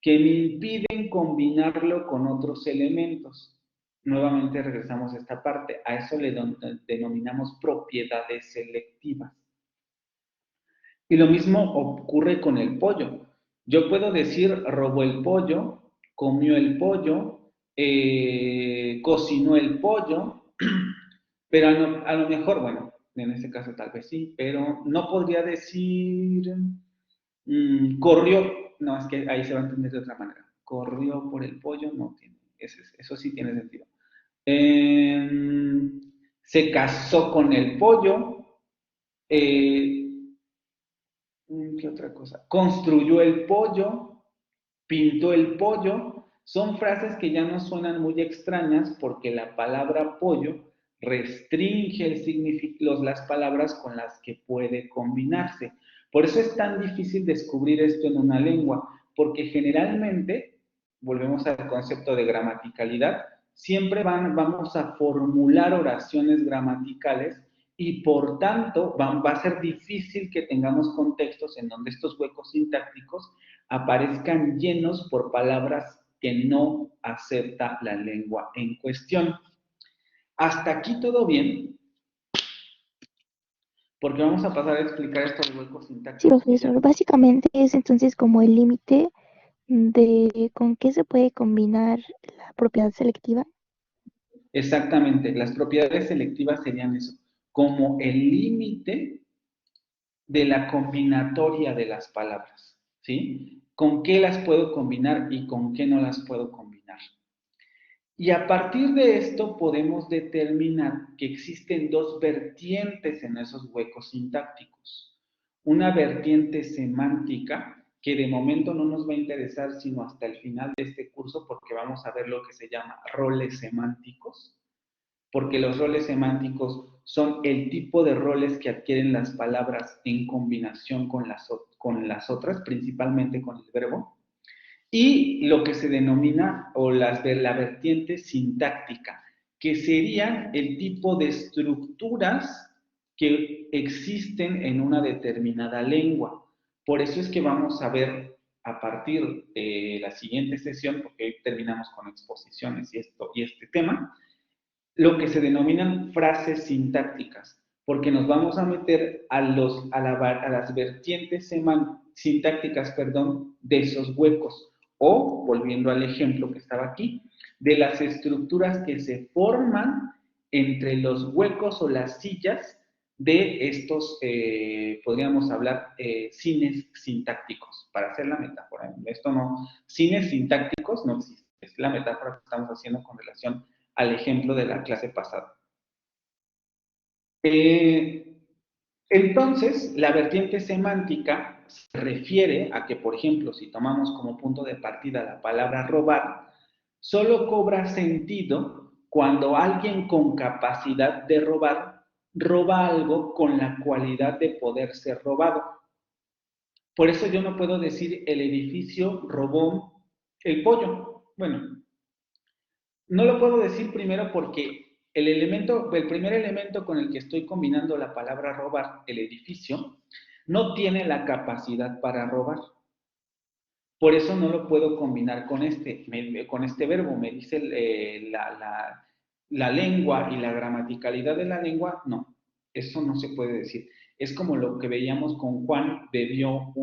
que me impiden combinarlo con otros elementos. Nuevamente regresamos a esta parte, a eso le denominamos propiedades selectivas. Y lo mismo ocurre con el pollo. Yo puedo decir robó el pollo, comió el pollo, cocinó el pollo, pero a lo mejor, bueno, en este caso tal vez sí, pero no podría decir corrió. No, es que ahí se va a entender de otra manera. Corrió por el pollo, no tiene, eso sí tiene sentido. Se casó con el pollo. ¿Qué otra cosa? Construyó el pollo, pintó el pollo. Son frases que ya no suenan muy extrañas porque la palabra pollo restringe el significado, las palabras con las que puede combinarse. Por eso es tan difícil descubrir esto en una lengua, porque generalmente, volvemos al concepto de gramaticalidad, siempre vamos a formular oraciones gramaticales y por tanto va a ser difícil que tengamos contextos en donde estos huecos sintácticos aparezcan llenos por palabras que no acepta la lengua en cuestión. Hasta aquí todo bien, porque vamos a pasar a explicar estos huecos Sí, sintácticos. profesor. Básicamente es entonces como el límite de con qué se puede combinar la propiedad selectiva. Exactamente, las propiedades selectivas serían eso, como el límite de la combinatoria de las palabras, ¿sí? ¿Con qué las puedo combinar y con qué no las puedo combinar? Y a partir de esto podemos determinar que existen dos vertientes en esos huecos sintácticos. Una vertiente semántica, que de momento no nos va a interesar sino hasta el final de este curso, porque vamos a ver lo que se llama roles semánticos, porque los roles semánticos son el tipo de roles que adquieren las palabras en combinación con las otras, principalmente con el verbo, y lo que se denomina o la vertiente sintáctica, que serían el tipo de estructuras que existen en una determinada lengua. Por eso es que vamos a ver a partir de la siguiente sesión, porque hoy terminamos con exposiciones y este tema, lo que se denominan frases sintácticas, porque nos vamos a meter a las vertientes sintácticas, de esos huecos, o, volviendo al ejemplo que estaba aquí, de las estructuras que se forman entre los huecos o las sillas de estos, podríamos hablar, cines sintácticos, para hacer la metáfora. Esto no, cines sintácticos no existe, es la metáfora que estamos haciendo con relación al ejemplo de la clase pasada. Entonces, la vertiente semántica se refiere a que, por ejemplo, si tomamos como punto de partida la palabra robar, solo cobra sentido cuando alguien con capacidad de robar roba algo con la cualidad de poder ser robado. Por eso yo no puedo decir el edificio robó el pollo. Bueno, no lo puedo decir primero porque el primer elemento con el que estoy combinando la palabra robar, el edificio, no tiene la capacidad para robar. Por eso no lo puedo combinar con con este verbo. Me dice la lengua y la gramaticalidad de la lengua, no, eso no se puede decir. Es como lo que veíamos con Juan, bebió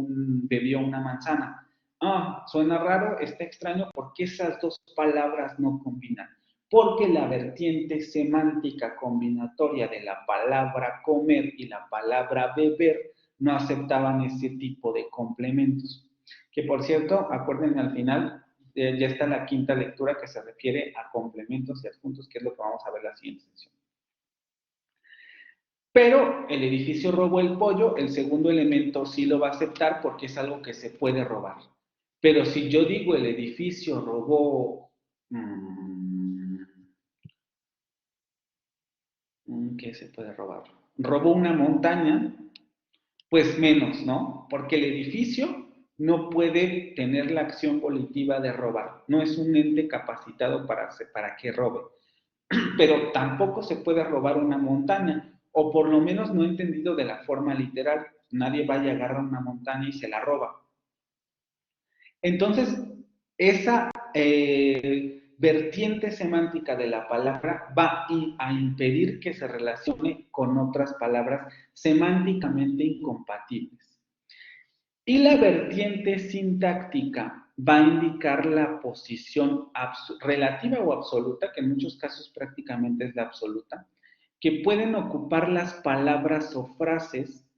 una manzana. Ah, suena raro, está extraño, ¿por qué esas dos palabras no combinan? Porque la vertiente semántica combinatoria de la palabra comer y la palabra beber no aceptaban ese tipo de complementos. Que por cierto, acuérdense al final, ya está la quinta lectura que se refiere a complementos y adjuntos, que es lo que vamos a ver la siguiente sección. Pero el edificio robó el pollo, el segundo elemento sí lo va a aceptar porque es algo que se puede robar. Pero si yo digo el edificio robó, ¿qué se puede robar? Robó una montaña, pues menos, ¿no? Porque el edificio no puede tener la acción volitiva de robar, no es un ente capacitado para que robe, pero tampoco se puede robar una montaña, o por lo menos no entendido de la forma literal, nadie vaya a agarrar una montaña y se la roba. Entonces, esa vertiente semántica de la palabra va a impedir que se relacione con otras palabras semánticamente incompatibles. Y la vertiente sintáctica va a indicar la posición relativa o absoluta, que en muchos casos prácticamente es la absoluta, que pueden ocupar las palabras o frases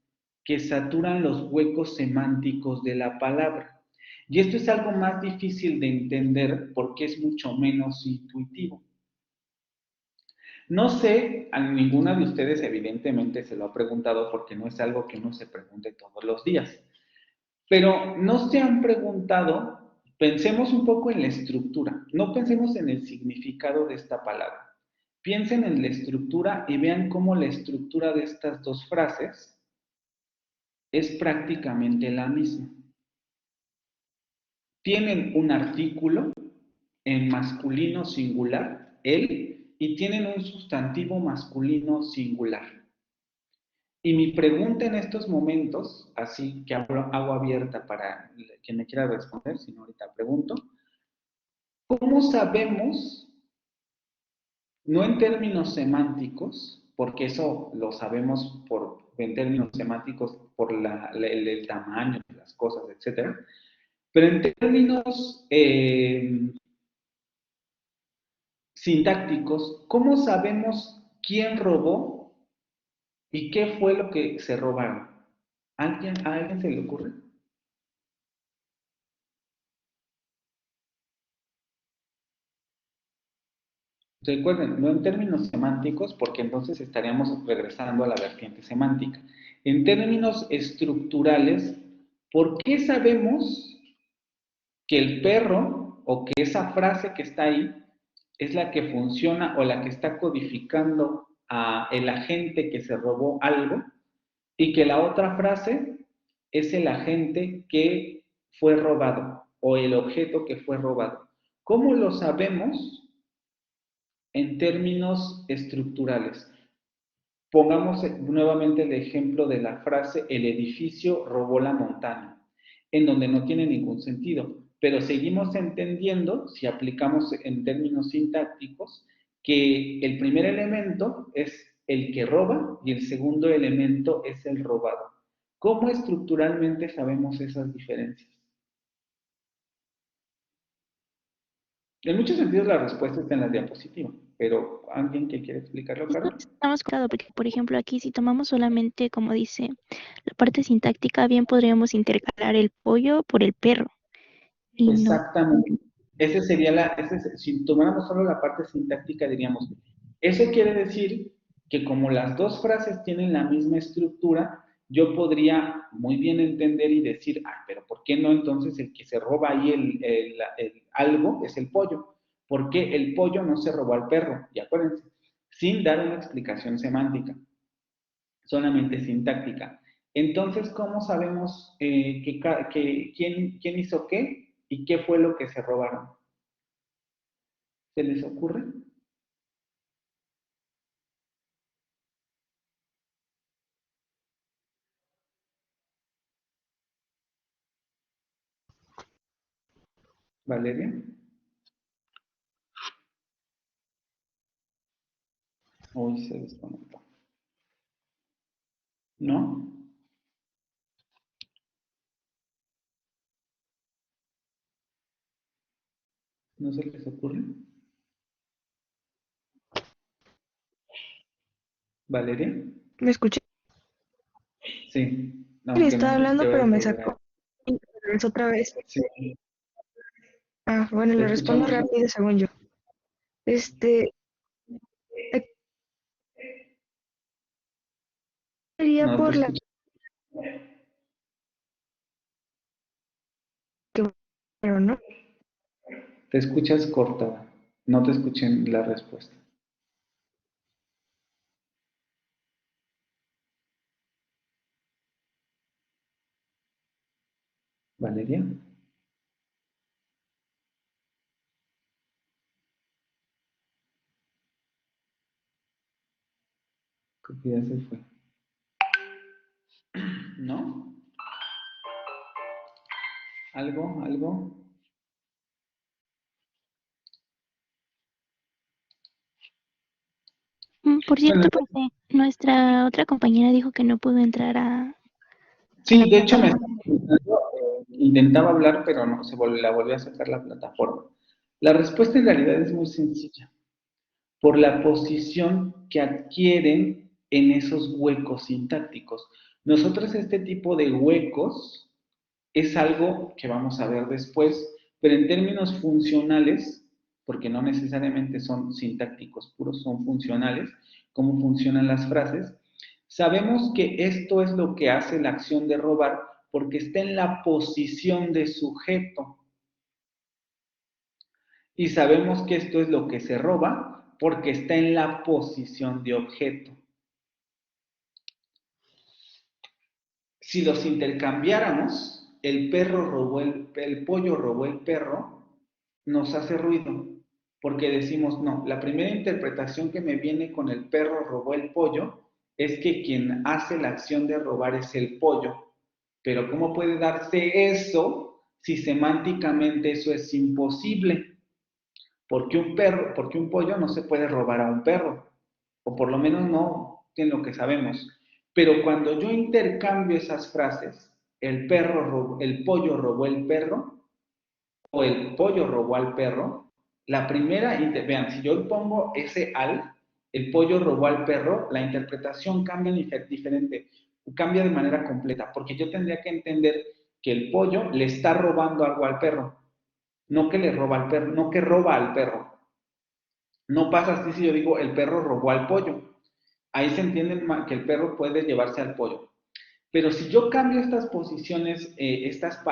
que saturan los huecos semánticos de la palabra. Y esto es algo más difícil de entender porque es mucho menos intuitivo. No sé, a ninguna de ustedes evidentemente se lo ha preguntado porque no es algo que uno se pregunte todos los días. Pero no se han preguntado, pensemos un poco en la estructura, no pensemos en el significado de esta palabra. Piensen en la estructura y vean cómo la estructura de estas dos frases es prácticamente la misma. Tienen un artículo en masculino singular, él, y tienen un sustantivo masculino singular. Y mi pregunta en estos momentos, así que hago abierta para quien me quiera responder, si no ahorita pregunto, ¿cómo sabemos, no en términos semánticos, porque eso lo sabemos en términos semánticos por el tamaño de las cosas, etcétera, pero en términos sintácticos, ¿cómo sabemos quién robó y qué fue lo que se robaron? ¿A alguien se le ocurre? Recuerden, no en términos semánticos, porque entonces estaríamos regresando a la vertiente semántica. En términos estructurales, ¿por qué sabemos que el perro o que esa frase que está ahí es la que funciona o la que está codificando a el agente que se robó algo y que la otra frase es el agente que fue robado o el objeto que fue robado? ¿Cómo lo sabemos en términos estructurales? Pongamos nuevamente el ejemplo de la frase el edificio robó la montaña, en donde no tiene ningún sentido, pero seguimos entendiendo, si aplicamos en términos sintácticos, que el primer elemento es el que roba y el segundo elemento es el robado. ¿Cómo estructuralmente sabemos esas diferencias? En muchos sentidos la respuesta está en la diapositiva, pero ¿alguien que quiere explicarlo, Carol? Estamos claro, porque por ejemplo aquí si tomamos solamente, como dice, la parte sintáctica, bien podríamos intercalar el pollo por el perro. Y no, Exactamente. Si tomáramos solo la parte sintáctica, diríamos, eso quiere decir que como las dos frases tienen la misma estructura, yo podría muy bien entender y decir, pero ¿por qué no entonces el que se roba ahí algo es el pollo? ¿Por qué el pollo no se robó al perro? Y acuérdense, sin dar una explicación semántica, solamente sintáctica. Entonces, ¿cómo sabemos quién hizo qué y qué fue lo que se robaron? ¿Se les ocurre? Valeria. Hoy se desconectó. ¿No? ¿No se les ocurre? ¿Valeria? ¿Me escuché? Sí. Aunque no Estaba sé si te hablando, pero vayas a me volver a... sacó. Y regresó otra vez. Sí. Bueno, Te le respondo escuchamos. rápido según yo. Este, sería No, te por la escucho. que, bueno, ¿no? Te escuchas cortada. No te escuché la respuesta. ¿Valeria? Creo que ya se fue. ¿No? ¿Algo? ¿Algo? Por Bueno, cierto, profe, nuestra otra compañera dijo que no pudo entrar a la sí, de hecho me plataforma. estaba preguntando, intentaba hablar, pero no, la volvió a sacar la plataforma. La respuesta en realidad es muy sencilla. Por la posición que adquieren en esos huecos sintácticos. Nosotros este tipo de huecos es algo que vamos a ver después, pero en términos funcionales, porque no necesariamente son sintácticos puros, son funcionales, cómo funcionan las frases, sabemos que esto es lo que hace la acción de robar porque está en la posición de sujeto. Y sabemos que esto es lo que se roba porque está en la posición de objeto. Si los intercambiáramos, el perro robó el pollo robó el perro, nos hace ruido, porque decimos, no, la primera interpretación que me viene con el perro robó el pollo es que quien hace la acción de robar es el pollo. Pero ¿cómo puede darse eso si semánticamente eso es imposible? Porque un pollo no se puede robar a un perro, o por lo menos no en lo que sabemos. Pero cuando yo intercambio esas frases, el pollo robó el perro, o el pollo robó al perro, la primera, vean, si yo pongo ese al, el pollo robó al perro, la interpretación cambia diferente, cambia de manera completa, porque yo tendría que entender que el pollo le está robando algo al perro, no que le roba al perro, no que roba al perro. No pasa así si yo digo el perro robó al pollo. Ahí se entiende que el perro puede llevarse al pollo. Pero si yo cambio estas posiciones, estas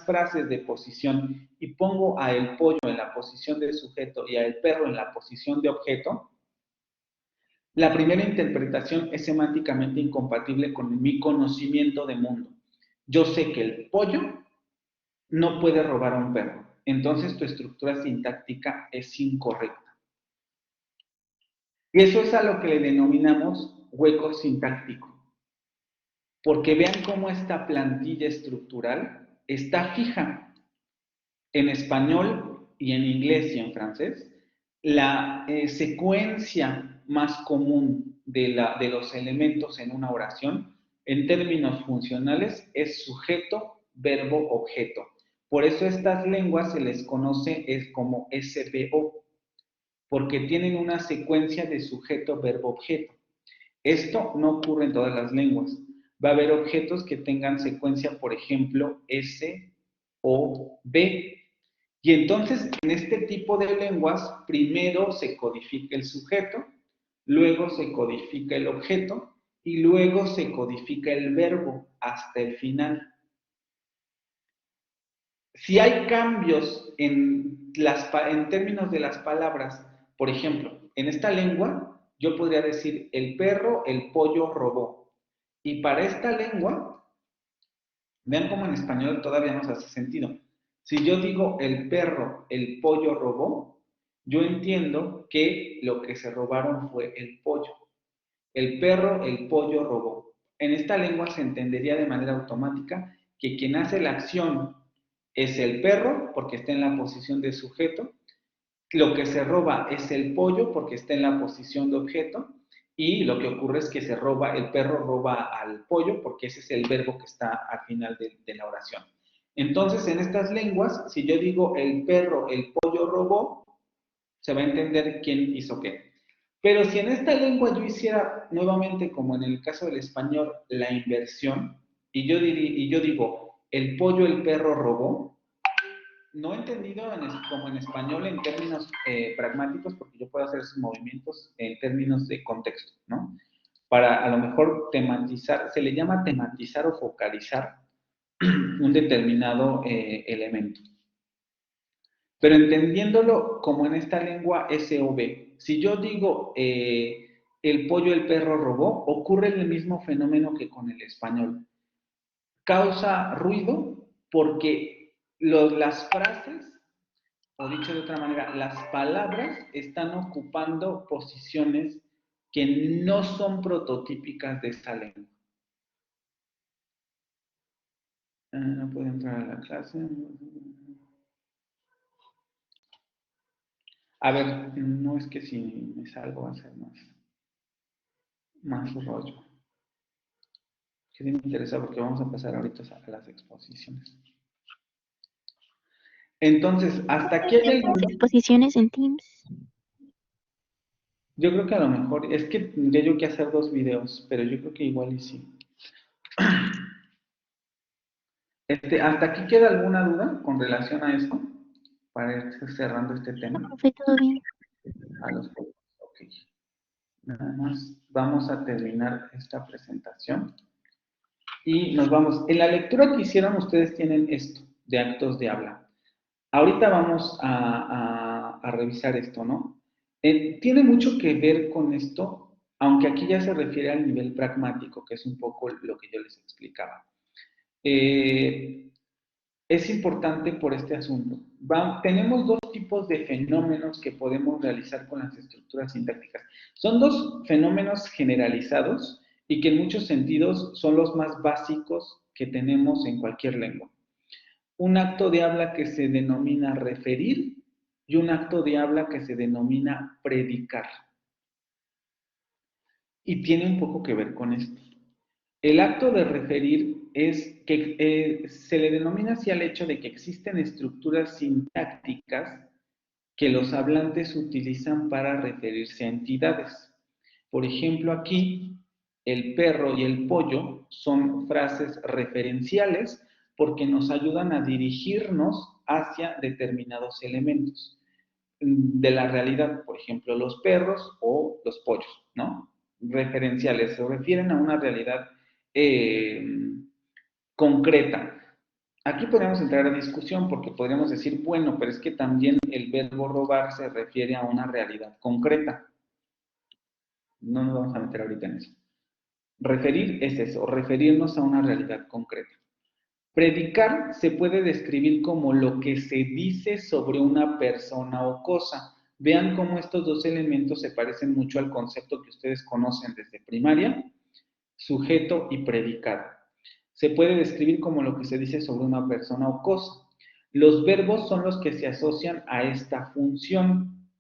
frases de posición y pongo a el pollo en la posición de sujeto y a el perro en la posición de objeto, la primera interpretación es semánticamente incompatible con mi conocimiento de mundo. Yo sé que el pollo no puede robar a un perro. Entonces tu estructura sintáctica es incorrecta. Y eso es a lo que le denominamos hueco sintáctico. Porque vean cómo esta plantilla estructural está fija. En español y en inglés y en francés, la secuencia más común de los elementos en una oración, en términos funcionales, es sujeto, verbo, objeto. Por eso estas lenguas se les conoce como SVO, porque tienen una secuencia de sujeto, verbo, objeto. Esto no ocurre en todas las lenguas. Va a haber objetos que tengan secuencia, por ejemplo, S o B. Y entonces, en este tipo de lenguas, primero se codifica el sujeto, luego se codifica el objeto y luego se codifica el verbo hasta el final. Si hay cambios en términos de las palabras, por ejemplo, en esta lengua, yo podría decir el perro, el pollo robó. Y para esta lengua, vean cómo en español todavía nos hace sentido. Si yo digo el perro, el pollo robó, yo entiendo que lo que se robaron fue el pollo. El perro, el pollo robó. En esta lengua se entendería de manera automática que quien hace la acción es el perro porque está en la posición de sujeto, lo que se roba es el pollo porque está en la posición de objeto, y lo que ocurre es que el perro roba al pollo porque ese es el verbo que está al final de la oración. Entonces, en estas lenguas, si yo digo el perro, el pollo robó, se va a entender quién hizo qué. Pero si en esta lengua yo hiciera nuevamente, como en el caso del español, la inversión, y yo digo, el pollo, el perro robó, no entendido como en español en términos pragmáticos, porque yo puedo hacer esos movimientos en términos de contexto, ¿no? Para a lo mejor tematizar, se le llama tematizar o focalizar un determinado elemento. Pero entendiéndolo como en esta lengua SOV, si yo digo el pollo, el perro robó, ocurre el mismo fenómeno que con el español. Causa ruido porque las frases, o dicho de otra manera, las palabras están ocupando posiciones que no son prototípicas de esta lengua. No puedo entrar a la clase. A ver, no es que si me salgo va a ser más rollo. Que sí me interesa porque vamos a pasar ahorita a las exposiciones. Entonces, hasta aquí hay ¿Tenemos exposiciones en Teams? Yo creo que a lo mejor, es que tendría yo que hacer 2 videos, pero yo creo que igual y sí. ¿Hasta aquí queda alguna duda con relación a esto? Para ir cerrando este tema. Fue todo bien. Ok. Nada más vamos a terminar esta presentación. Y nos vamos. En la lectura que hicieron ustedes tienen esto, de actos de habla. Ahorita vamos a revisar esto, ¿no? Tiene mucho que ver con esto, aunque aquí ya se refiere al nivel pragmático, que es un poco lo que yo les explicaba. Es importante por este asunto. Tenemos 2 tipos de fenómenos que podemos realizar con las estructuras sintácticas. Son 2 fenómenos generalizados y que en muchos sentidos son los más básicos que tenemos en cualquier lengua. Un acto de habla que se denomina referir y un acto de habla que se denomina predicar. Y tiene un poco que ver con esto. El acto de referir es que se le denomina así al hecho de que existen estructuras sintácticas que los hablantes utilizan para referirse a entidades. Por ejemplo, aquí, el perro y el pollo son frases referenciales porque nos ayudan a dirigirnos hacia determinados elementos de la realidad, por ejemplo, los perros o los pollos, ¿no? Referenciales, se refieren a una realidad concreta. Aquí podemos entrar a discusión porque podríamos decir, bueno, pero es que también el verbo robar se refiere a una realidad concreta. No nos vamos a meter ahorita en eso. Referir es eso, referirnos a una realidad concreta. Predicar se puede describir como lo que se dice sobre una persona o cosa. Vean cómo estos 2 elementos se parecen mucho al concepto que ustedes conocen desde primaria, sujeto y predicado. Se puede describir como lo que se dice sobre una persona o cosa. Los verbos son los que se asocian a esta función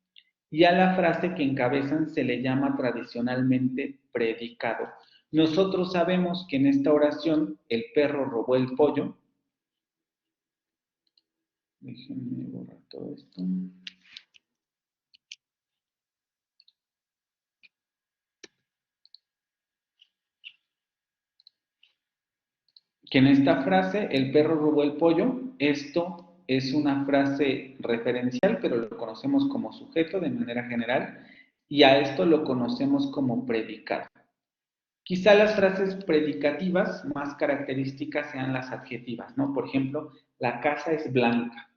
y a la frase que encabezan se le llama tradicionalmente predicado. Nosotros sabemos que en esta oración el perro robó el pollo. Déjenme borrar todo esto. Que en esta frase, el perro robó el pollo, esto es una frase referencial, pero lo conocemos como sujeto de manera general, y a esto lo conocemos como predicado. Quizá las frases predicativas más características sean las adjetivas, ¿no? Por ejemplo, la casa es blanca.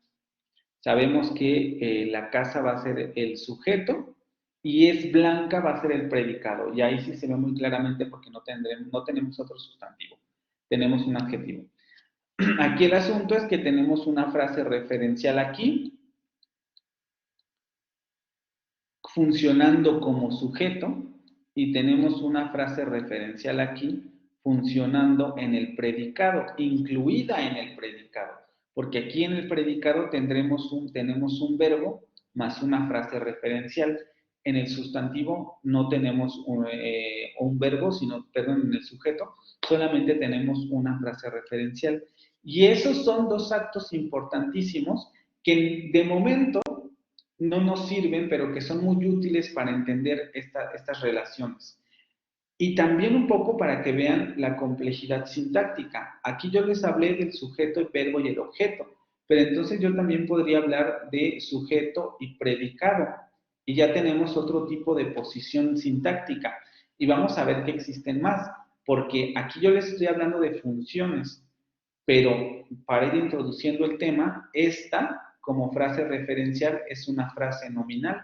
Sabemos que la casa va a ser el sujeto y es blanca va a ser el predicado. Y ahí sí se ve muy claramente porque no tenemos otro sustantivo, tenemos un adjetivo. Aquí el asunto es que tenemos una frase referencial aquí, funcionando como sujeto, y tenemos una frase referencial aquí, funcionando en el predicado, incluida en el predicado. porque aquí en el predicado tenemos un verbo más una frase referencial. En el sustantivo no tenemos un verbo, sino, perdón, en el sujeto solamente tenemos una frase referencial. Y esos son dos actos importantísimos que de momento no nos sirven, pero que son muy útiles para entender estas relaciones. Y también un poco para que vean la complejidad sintáctica. Aquí yo les hablé del sujeto, el verbo y el objeto, pero entonces yo también podría hablar de sujeto y predicado. Y ya tenemos otro tipo de posición sintáctica. Y vamos a ver que existen más, porque aquí yo les estoy hablando de funciones, pero para ir introduciendo el tema, esta como frase referencial es una frase nominal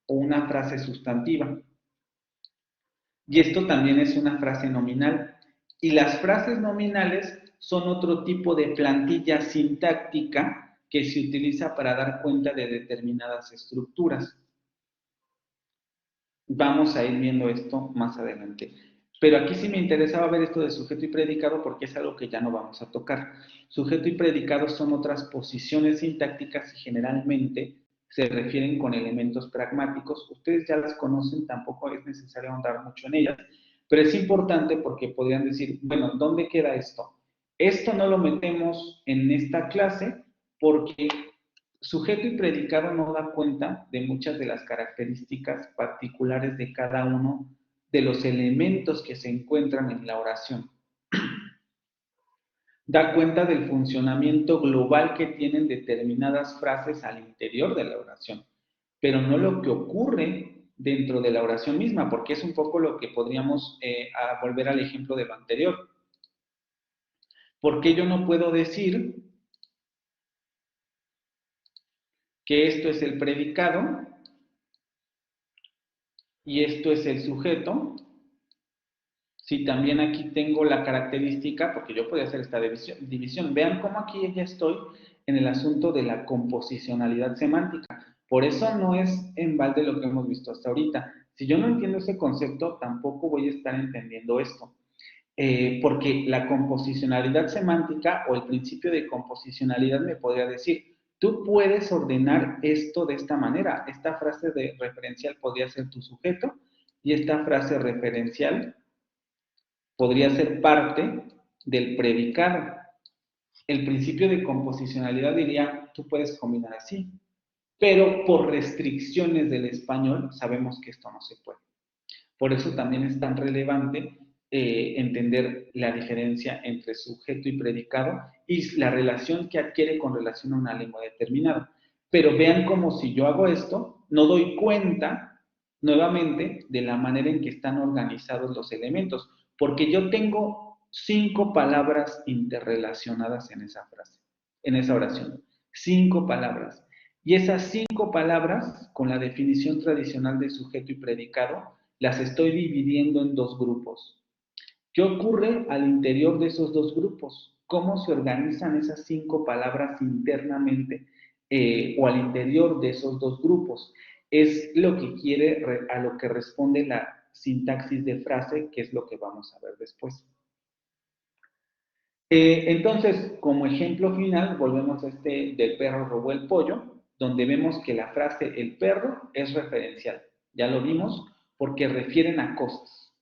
o una frase sustantiva. Y esto también es una frase nominal. Y las frases nominales son otro tipo de plantilla sintáctica que se utiliza para dar cuenta de determinadas estructuras. Vamos a ir viendo esto más adelante. Pero aquí sí me interesaba ver esto de sujeto y predicado porque es algo que ya no vamos a tocar. Sujeto y predicado son otras posiciones sintácticas y generalmente se refieren con elementos pragmáticos. Ustedes ya las conocen, tampoco es necesario ahondar mucho en ellas, pero es importante porque podrían decir, bueno, ¿dónde queda esto? Esto no lo metemos en esta clase porque sujeto y predicado no da cuenta de muchas de las características particulares de cada uno de los elementos que se encuentran en la oración. Da cuenta del funcionamiento global que tienen determinadas frases al interior de la oración, pero no lo que ocurre dentro de la oración misma, porque es un poco lo que podríamos volver al ejemplo de lo anterior. ¿Por qué yo no puedo decir que esto es el predicado y esto es el sujeto? Si también aquí tengo la característica, porque yo podría hacer esta división. Vean cómo aquí ya estoy en el asunto de la composicionalidad semántica. Por eso no es en balde lo que hemos visto hasta ahorita. Si yo no entiendo ese concepto, tampoco voy a estar entendiendo esto. Porque la composicionalidad semántica o el principio de composicionalidad me podría decir, tú puedes ordenar esto de esta manera. Esta frase de referencial podría ser tu sujeto y esta frase referencial podría ser parte del predicado. El principio de composicionalidad diría, tú puedes combinar así, pero por restricciones del español sabemos que esto no se puede. Por eso también es tan relevante entender la diferencia entre sujeto y predicado y la relación que adquiere con relación a una lengua determinada. Pero vean cómo si yo hago esto, no doy cuenta nuevamente de la manera en que están organizados los elementos, porque yo tengo 5 palabras interrelacionadas en esa frase, en esa oración. 5 palabras. Y esas 5 palabras, con la definición tradicional de sujeto y predicado, las estoy dividiendo en 2 grupos. ¿Qué ocurre al interior de esos 2 grupos? ¿Cómo se organizan esas 5 palabras internamente o al interior de esos 2 grupos? Es lo que quiere, a lo que responde la sintaxis de frase, que es lo que vamos a ver después. Entonces, como ejemplo final, volvemos a este del perro robó el pollo, donde vemos que la frase el perro es referencial. Ya lo vimos porque refieren a cosas,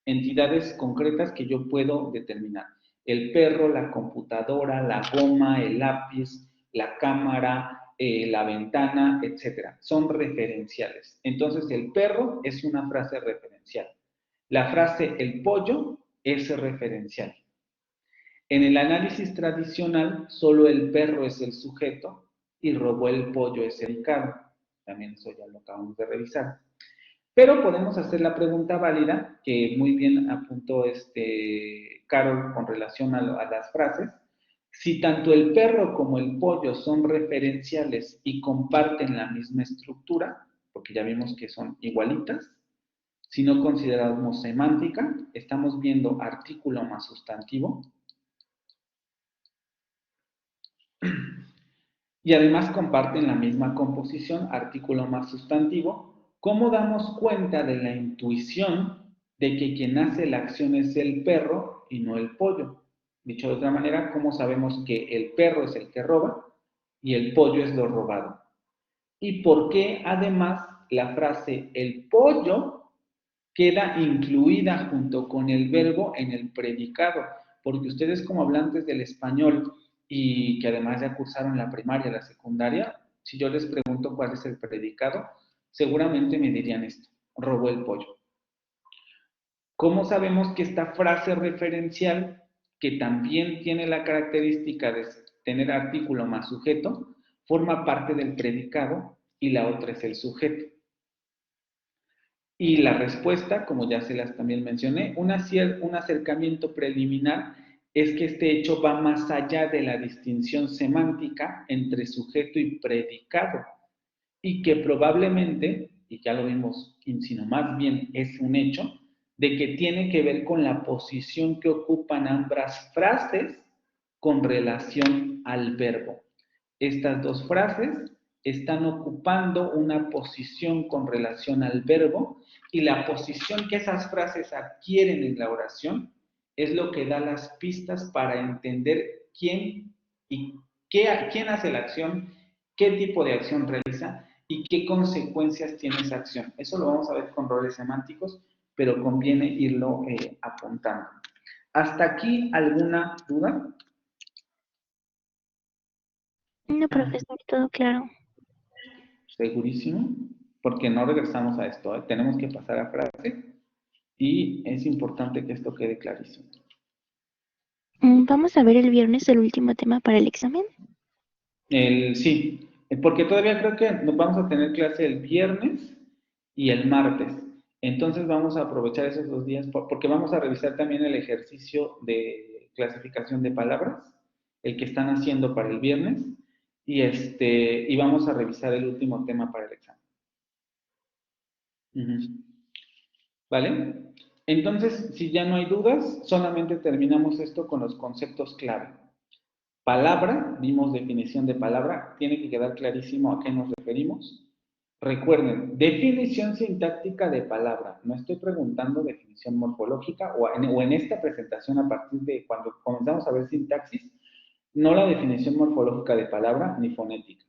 entidades concretas que yo puedo determinar. El perro, la computadora, la goma, el lápiz, la cámara, la ventana, etc. Son referenciales. Entonces, el perro es una frase referencial. La frase el pollo es referencial. En el análisis tradicional, solo el perro es el sujeto y robó el pollo es el predicado. También eso ya lo acabamos de revisar. Pero podemos hacer la pregunta válida, que muy bien apuntó Carol con relación a las frases. Si tanto el perro como el pollo son referenciales y comparten la misma estructura, porque ya vimos que son igualitas, si no consideramos semántica, estamos viendo artículo más sustantivo, y además comparten la misma composición, artículo más sustantivo. ¿Cómo damos cuenta de la intuición de que quien hace la acción es el perro y no el pollo? Dicho de otra manera, ¿cómo sabemos que el perro es el que roba y el pollo es lo robado? ¿Y por qué además la frase el pollo queda incluida junto con el verbo en el predicado? Porque ustedes como hablantes del español y que además ya cursaron la primaria, la secundaria, si yo les pregunto cuál es el predicado, seguramente me dirían esto: robó el pollo. ¿Cómo sabemos que esta frase referencial, que también tiene la característica de tener artículo más sujeto, forma parte del predicado y la otra es el sujeto? Y la respuesta, como ya se las también mencioné, un acercamiento preliminar es que este hecho va más allá de la distinción semántica entre sujeto y predicado y que probablemente, y ya lo vimos, sino más bien es un hecho, de que tiene que ver con la posición que ocupan ambas frases con relación al verbo. Estas dos frases están ocupando una posición con relación al verbo y la posición que esas frases adquieren en la oración es lo que da las pistas para entender quién y quién hace la acción, qué tipo de acción realiza y qué consecuencias tiene esa acción. Eso lo vamos a ver con roles semánticos, pero conviene irlo apuntando. ¿Hasta aquí alguna duda? No, profesor, todo claro. Segurísimo, porque no regresamos a esto, ¿eh? Tenemos que pasar a frase y es importante que esto quede clarísimo. Vamos a ver el viernes el último tema para el examen. Sí, porque todavía creo que nos vamos a tener clase el viernes y el martes. Entonces vamos a aprovechar esos 2 días porque vamos a revisar también el ejercicio de clasificación de palabras, el que están haciendo para el viernes, y vamos a revisar el último tema para el examen. ¿Vale? Entonces, si ya no hay dudas, solamente terminamos esto con los conceptos clave. Palabra, vimos definición de palabra, tiene que quedar clarísimo a qué nos referimos. Recuerden, definición sintáctica de palabra. No estoy preguntando definición morfológica o en esta presentación a partir de cuando comenzamos a ver sintaxis, no la definición morfológica de palabra ni fonética.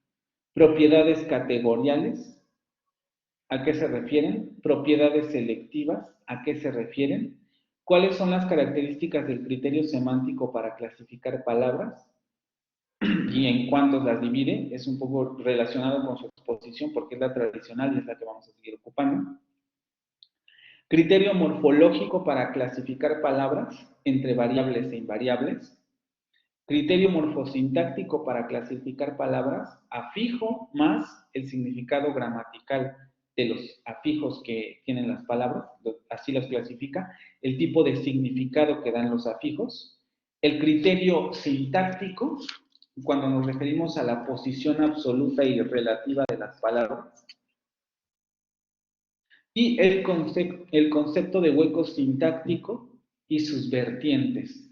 Propiedades categoriales, ¿a qué se refieren? Propiedades selectivas, ¿a qué se refieren? ¿Cuáles son las características del criterio semántico para clasificar palabras? Y en cuántos las divide, es un poco relacionado con su exposición porque es la tradicional y es la que vamos a seguir ocupando. Criterio morfológico para clasificar palabras entre variables e invariables. Criterio morfosintáctico para clasificar palabras, afijo más el significado gramatical de los afijos que tienen las palabras, así los clasifica, el tipo de significado que dan los afijos. El criterio sintáctico, cuando nos referimos a la posición absoluta y relativa de las palabras. Y el concepto de hueco sintáctico y sus vertientes.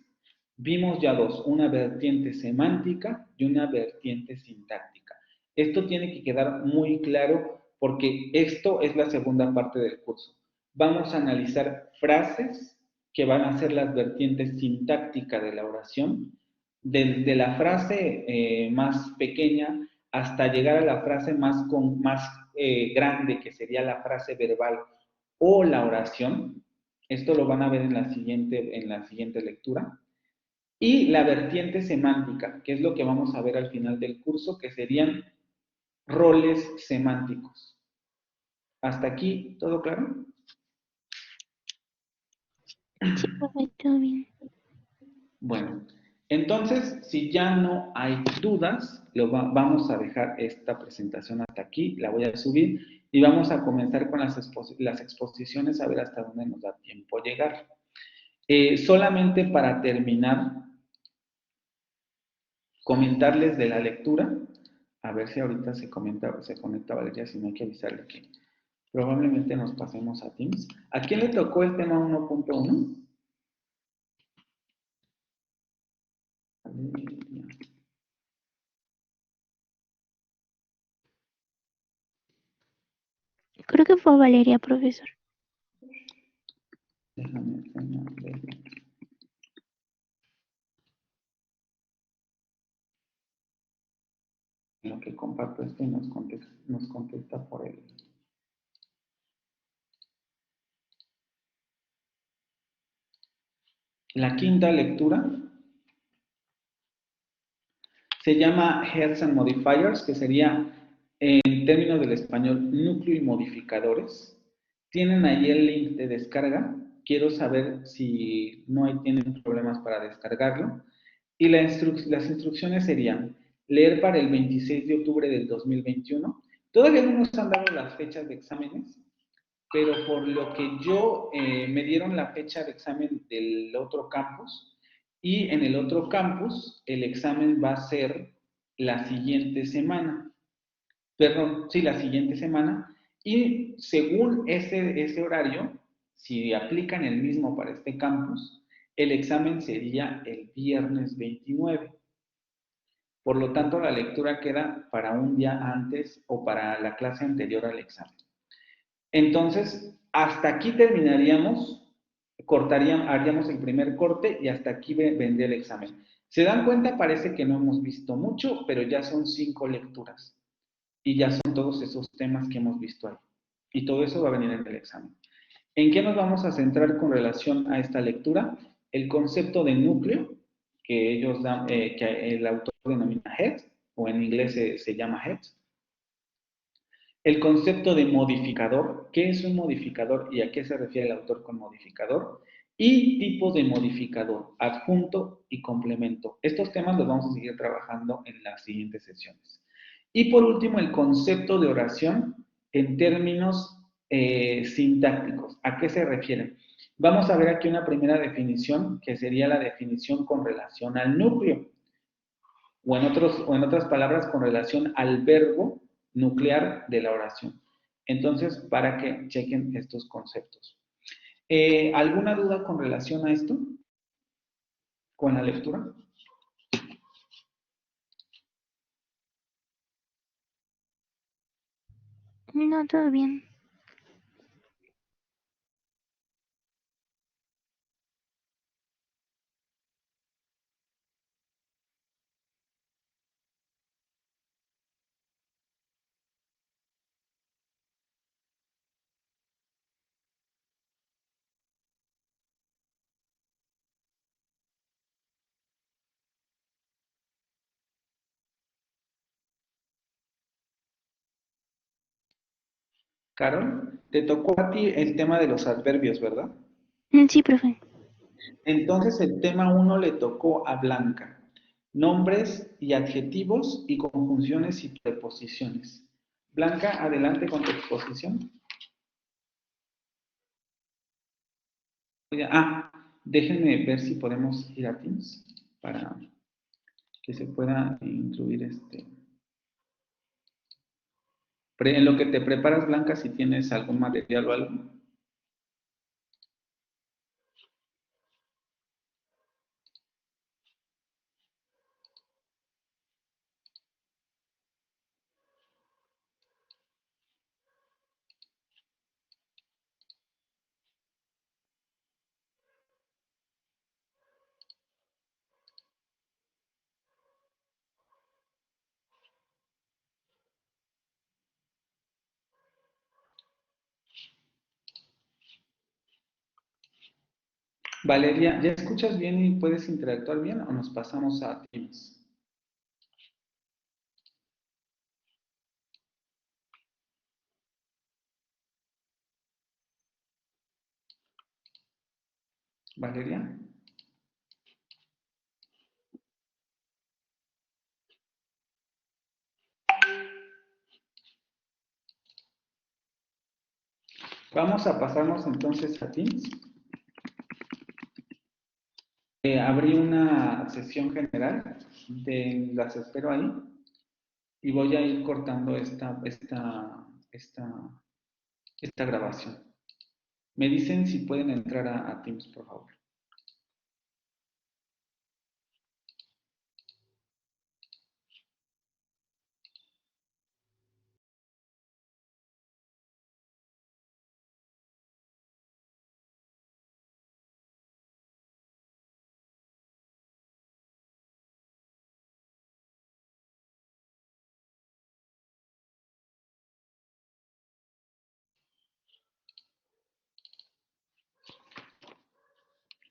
Vimos ya dos, una vertiente semántica y una vertiente sintáctica. Esto tiene que quedar muy claro porque esto es la segunda parte del curso. Vamos a analizar frases que van a ser las vertientes sintácticas de la oración, desde la frase más pequeña hasta llegar a la frase más grande, que sería la frase verbal o la oración. Esto lo van a ver en la siguiente lectura. Y la vertiente semántica, que es lo que vamos a ver al final del curso, que serían roles semánticos. ¿Hasta aquí todo claro? Sí, profe, todo bien. Bueno, entonces, si ya no hay dudas, vamos a dejar esta presentación hasta aquí, la voy a subir y vamos a comenzar con las exposiciones a ver hasta dónde nos da tiempo llegar. Solamente para terminar, comentarles de la lectura, a ver si ahorita se conecta Valeria, si no hay que avisarle que probablemente nos pasemos a Teams. ¿A quién le tocó el tema 1.1? Creo que fue Valeria, profesor. Déjame ver. en lo que comparto esto y nos contesta por el... La quinta lectura se llama Heads and Modifiers, que sería, en términos del español, núcleo y modificadores. Tienen ahí el link de descarga. Quiero saber si tienen problemas para descargarlo. Y las instrucciones serían leer para el 26 de octubre del 2021. Todavía no nos han dado las fechas de exámenes, pero por lo que yo me dieron la fecha de examen del otro campus, y en el otro campus el examen va a ser la siguiente semana. Perdón, sí, la siguiente semana. Y según ese horario, si aplican el mismo para este campus, el examen sería el viernes 29. Por lo tanto, la lectura queda para un día antes o para la clase anterior al examen. Entonces, hasta aquí terminaríamos, haríamos el primer corte y hasta aquí vendría el examen. ¿Se dan cuenta? Parece que no hemos visto mucho, pero ya son 5 lecturas. Y ya son todos esos temas que hemos visto ahí. Y todo eso va a venir en el examen. ¿En qué nos vamos a centrar con relación a esta lectura? El concepto de núcleo, que ellos dan, que el autor denomina head, o en inglés se llama head. El concepto de modificador, ¿qué es un modificador y a qué se refiere el autor con modificador? Y tipo de modificador, adjunto y complemento. Estos temas los vamos a seguir trabajando en las siguientes sesiones. Y por último, el concepto de oración en términos sintácticos. ¿A qué se refiere? Vamos a ver aquí una primera definición, que sería la definición con relación al núcleo, o en otras palabras, con relación al verbo nuclear de la oración. Entonces, para que chequen estos conceptos. ¿Alguna duda con relación a esto? ¿Con la lectura? No, todo bien. Carol, te tocó a ti el tema de los adverbios, ¿verdad? Sí, profe. Entonces el tema 1 le tocó a Blanca. Nombres y adjetivos y conjunciones y preposiciones. Blanca, adelante con tu exposición. Déjenme ver si podemos ir a Teams para que se pueda incluir En lo que te preparas, Blanca, si tienes algún material o algo. Valeria, ¿ya escuchas bien y puedes interactuar bien o nos pasamos a Teams? Valeria. Vamos a pasarnos entonces a Teams. Abrí una sesión general, las espero ahí y voy a ir cortando esta grabación. Me dicen si pueden entrar a Teams, por favor.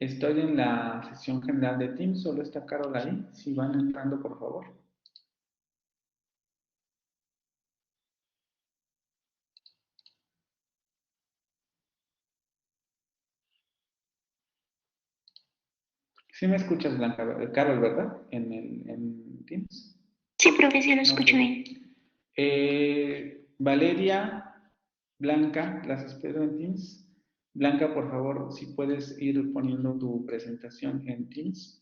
Estoy en la sesión general de Teams, solo está Carol ahí. Si van entrando, por favor. Sí me escuchas, Blanca, Carol, ¿verdad? En Teams. Sí, profe, sí lo escucho Ok. bien. Valeria, Blanca, las espero en Teams. Blanca, por favor, si puedes ir poniendo tu presentación en Teams.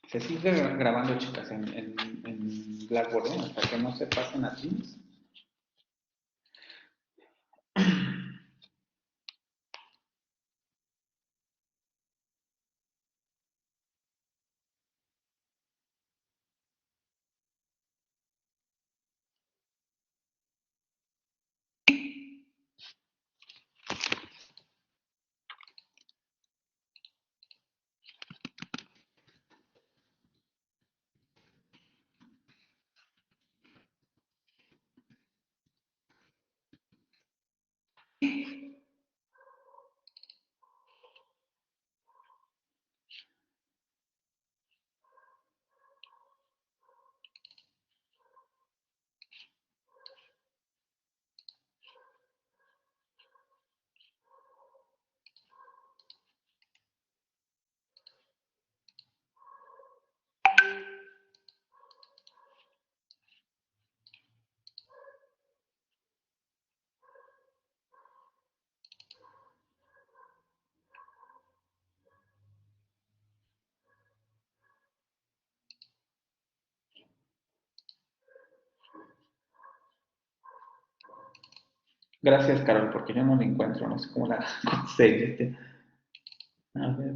Se sigue grabando, chicas, en Blackboard, ¿eh? Hasta que no se pasen a Teams. Gracias, Carol, porque yo no la encuentro, no sé cómo la conseguiste. A ver.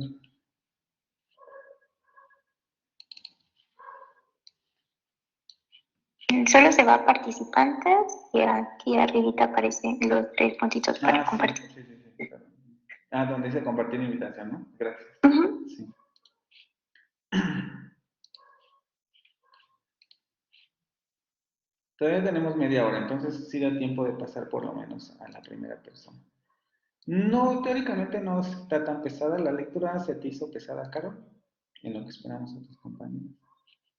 Solo se va a participantes y aquí arribita aparecen los 3 puntitos para compartir. Sí, perdón. Donde dice compartir invitación, ¿no? Gracias. Ujú. Sí. Todavía tenemos media hora, entonces sí da tiempo de pasar por lo menos a la primera persona. No, teóricamente no está tan pesada. ¿La lectura se te hizo pesada, Carol? En lo que esperamos a tus compañeros.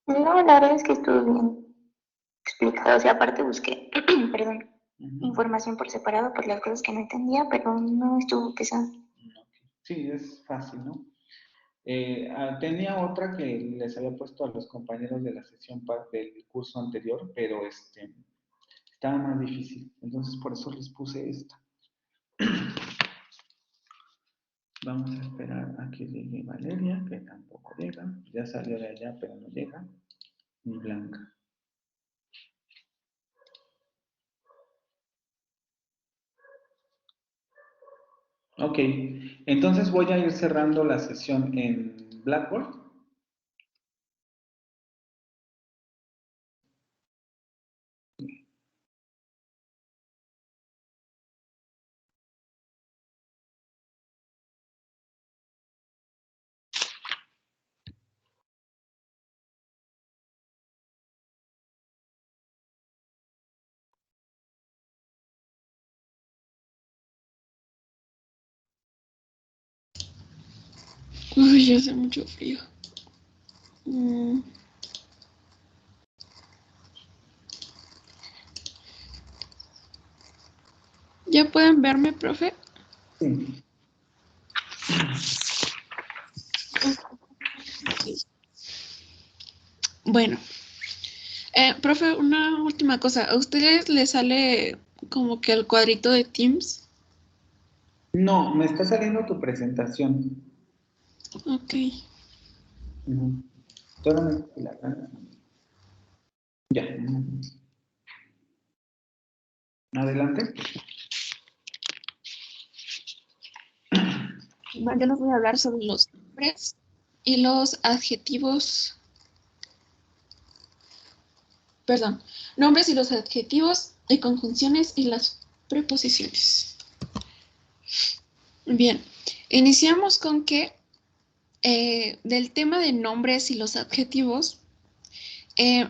No, la verdad es que estuvo bien explicado. O sea, aparte busqué, perdón, información por separado por las cosas que no entendía, pero no estuvo pesado. Sí, es fácil, ¿no? Tenía otra que les había puesto a los compañeros de la sesión del curso anterior, pero estaba más difícil. Entonces por eso les puse esta. Vamos a esperar a que llegue Valeria, que tampoco llega. Ya salió de allá, pero no llega. Ni Blanca. Ok, entonces voy a ir cerrando la sesión en Blackboard. Uy, ya hace mucho frío. ¿Ya pueden verme, profe? Sí. Bueno, profe, una última cosa. ¿A ustedes les sale como que el cuadrito de Teams? No, me está saliendo tu presentación. Ok. Solamente la gana. Ya. Adelante. Bueno, yo les voy a hablar sobre los nombres y los adjetivos perdón, nombres y los adjetivos y conjunciones y las preposiciones. Bien, iniciamos con que del tema de nombres y los adjetivos,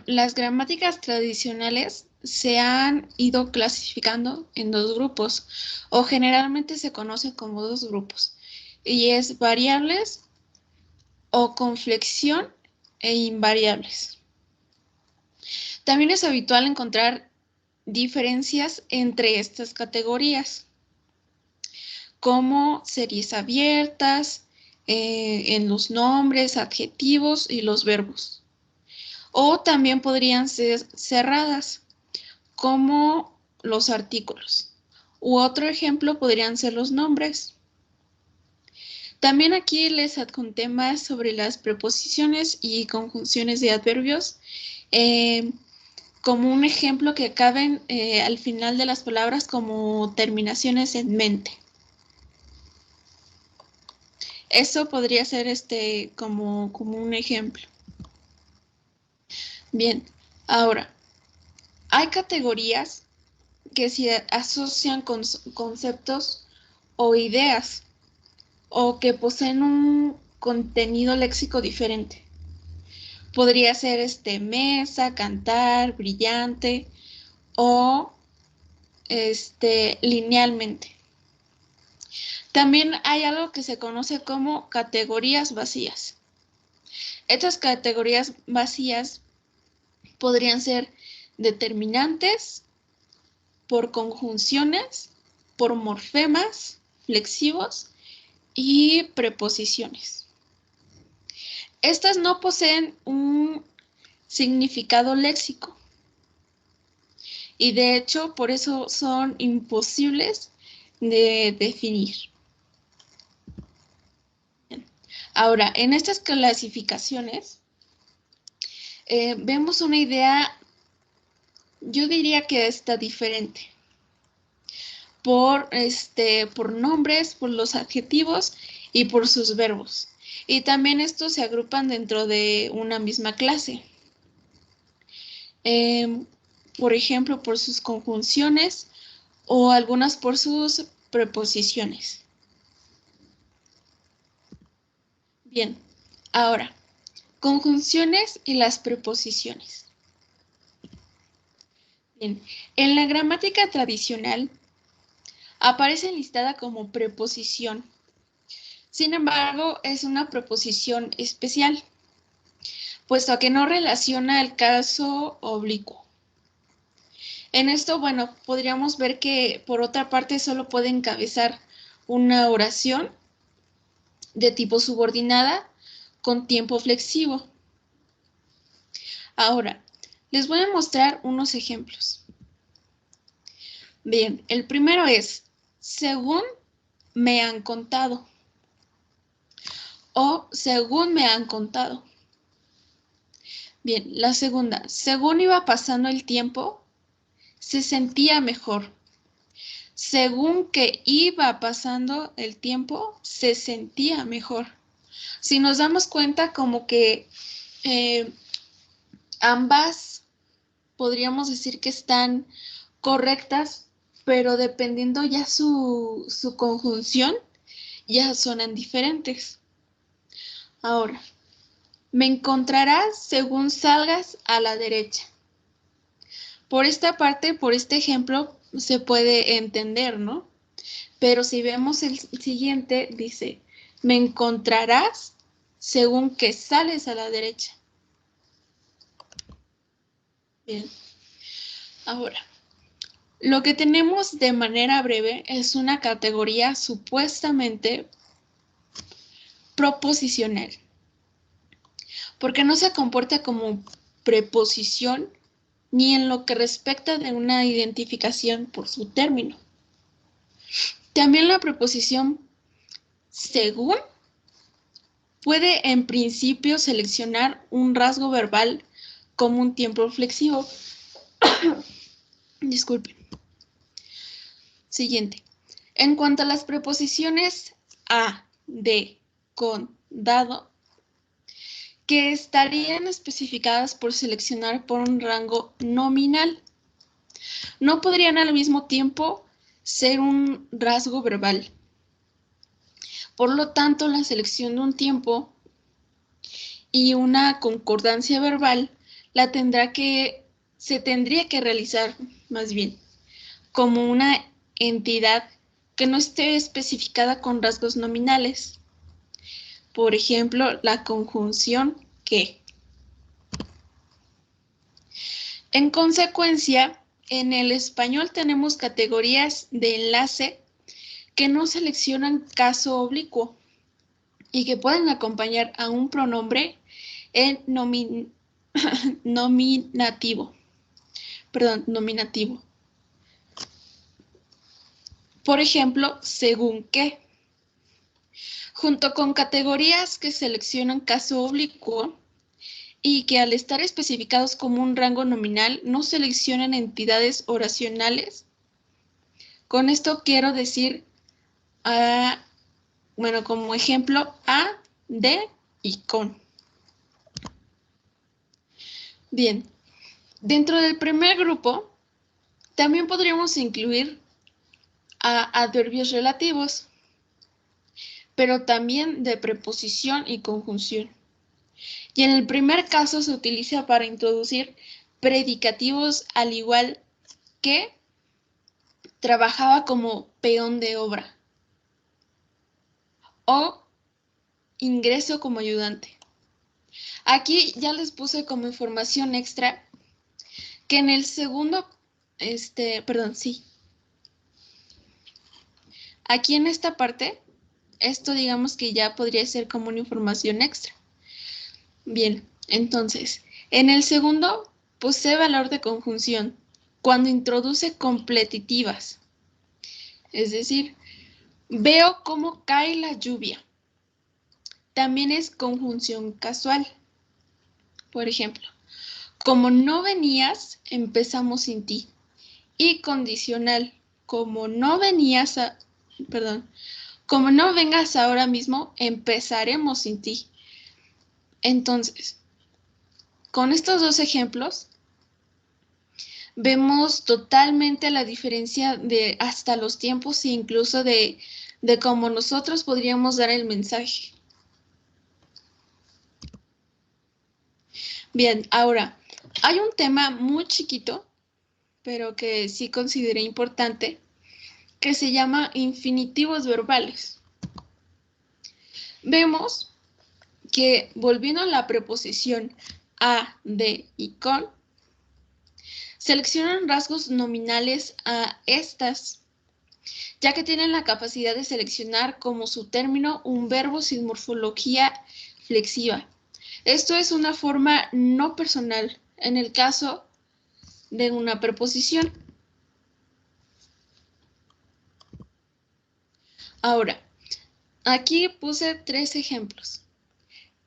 las gramáticas tradicionales se han ido clasificando en dos grupos, o generalmente se conocen como dos grupos, y es variables o con flexión e invariables. También es habitual encontrar diferencias entre estas categorías, como series abiertas, en los nombres, adjetivos y los verbos. O también podrían ser cerradas, como los artículos. U otro ejemplo podrían ser los nombres. También aquí les adjunté más sobre las preposiciones y conjunciones de adverbios, como un ejemplo que acaben al final de las palabras como terminaciones en mente. Eso podría ser como un ejemplo. Bien, ahora, hay categorías que se asocian con conceptos o ideas o que poseen un contenido léxico diferente. Podría ser mesa, cantar, brillante o linealmente. También hay algo que se conoce como categorías vacías. Estas categorías vacías podrían ser determinantes, por conjunciones, por morfemas, flexivos y preposiciones. Estas no poseen un significado léxico y de hecho por eso son imposibles de definir. Ahora, en estas clasificaciones vemos una idea, yo diría que está diferente. Por nombres, por los adjetivos y por sus verbos. Y también estos se agrupan dentro de una misma clase. Por ejemplo, por sus conjunciones o algunas por sus preposiciones. Bien, ahora, conjunciones y las preposiciones. Bien, en la gramática tradicional aparece listada como preposición. Sin embargo, es una preposición especial, puesto que no relaciona el caso oblicuo. En esto, bueno, podríamos ver que por otra parte solo puede encabezar una oración de tipo subordinada con tiempo flexivo. Ahora, les voy a mostrar unos ejemplos. Bien, el primero es, según me han contado, o según me han contado. Bien, la segunda, según iba pasando el tiempo, se sentía mejor. Según que iba pasando el tiempo, se sentía mejor. Si nos damos cuenta, como que ambas podríamos decir que están correctas, pero dependiendo ya su conjunción, ya suenan diferentes. Ahora, me encontrarás según salgas a la derecha. Por esta parte, por este ejemplo, se puede entender, ¿no? Pero si vemos el siguiente, dice, me encontrarás según que sales a la derecha. Bien. Ahora, lo que tenemos de manera breve es una categoría supuestamente proposicional, porque no se comporta como preposición ni en lo que respecta de una identificación por su término. También la preposición según puede en principio seleccionar un rasgo verbal como un tiempo flexivo. Disculpen. Siguiente. En cuanto a las preposiciones a, de, con, dado, que estarían especificadas por seleccionar por un rango nominal. No podrían al mismo tiempo ser un rasgo verbal. Por lo tanto, la selección de un tiempo y una concordancia verbal se tendría que realizar más bien como una entidad que no esté especificada con rasgos nominales. Por ejemplo, la conjunción que. En consecuencia, en el español tenemos categorías de enlace que no seleccionan caso oblicuo y que pueden acompañar a un pronombre en nominativo. Por ejemplo, según qué. Junto con categorías que seleccionan caso oblicuo y que al estar especificados como un rango nominal no seleccionan entidades oracionales. Con esto quiero decir, como ejemplo, a, de y con. Bien, dentro del primer grupo también podríamos incluir a adverbios relativos, pero también de preposición y conjunción. Y en el primer caso se utiliza para introducir predicativos al igual que trabajaba como peón de obra o ingreso como ayudante. Aquí ya les puse como información extra que en el segundo, aquí en esta parte, esto digamos que ya podría ser como una información extra. Bien, entonces, en el segundo posee valor de conjunción cuando introduce completitivas. Es decir, veo cómo cae la lluvia. También es conjunción casual. Por ejemplo, como no venías, empezamos sin ti. Y condicional, como no vengas ahora mismo, empezaremos sin ti. Entonces, con estos dos ejemplos, vemos totalmente la diferencia de hasta los tiempos e incluso de cómo nosotros podríamos dar el mensaje. Bien, ahora, hay un tema muy chiquito, pero que sí consideré importante, que se llama infinitivos verbales. Vemos que volviendo a la preposición a, de y con, seleccionan rasgos nominales a estas, ya que tienen la capacidad de seleccionar como su término un verbo sin morfología flexiva. Esto es una forma no personal en el caso de una preposición. Ahora, aquí puse 3 ejemplos.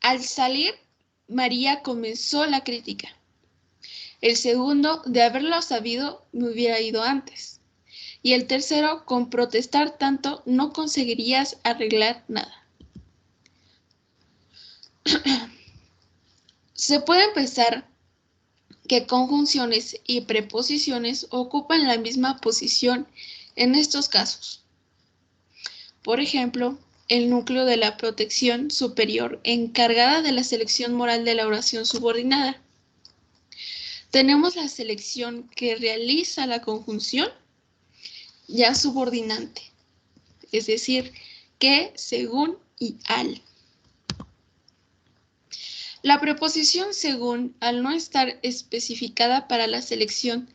Al salir, María comenzó la crítica. El segundo, de haberlo sabido, me hubiera ido antes. Y el tercero, con protestar tanto, no conseguirías arreglar nada. Se puede pensar que conjunciones y preposiciones ocupan la misma posición en estos casos. Por ejemplo, el núcleo de la protección superior encargada de la selección moral de la oración subordinada. Tenemos la selección que realiza la conjunción ya subordinante, es decir, que, según y al. La preposición según, al no estar especificada para la selección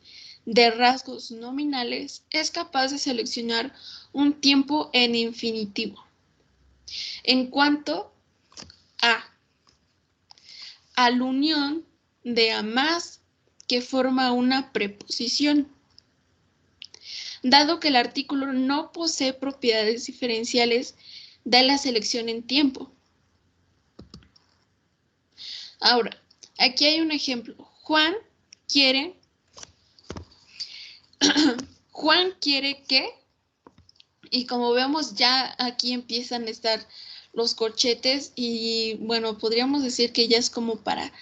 de rasgos nominales, es capaz de seleccionar un tiempo en infinitivo. En cuanto a la unión de a más que forma una preposición, dado que el artículo no posee propiedades diferenciales de la selección en tiempo. Ahora, aquí hay un ejemplo. Juan quiere que, y como vemos ya aquí empiezan a estar los corchetes y bueno, podríamos decir que ya es como para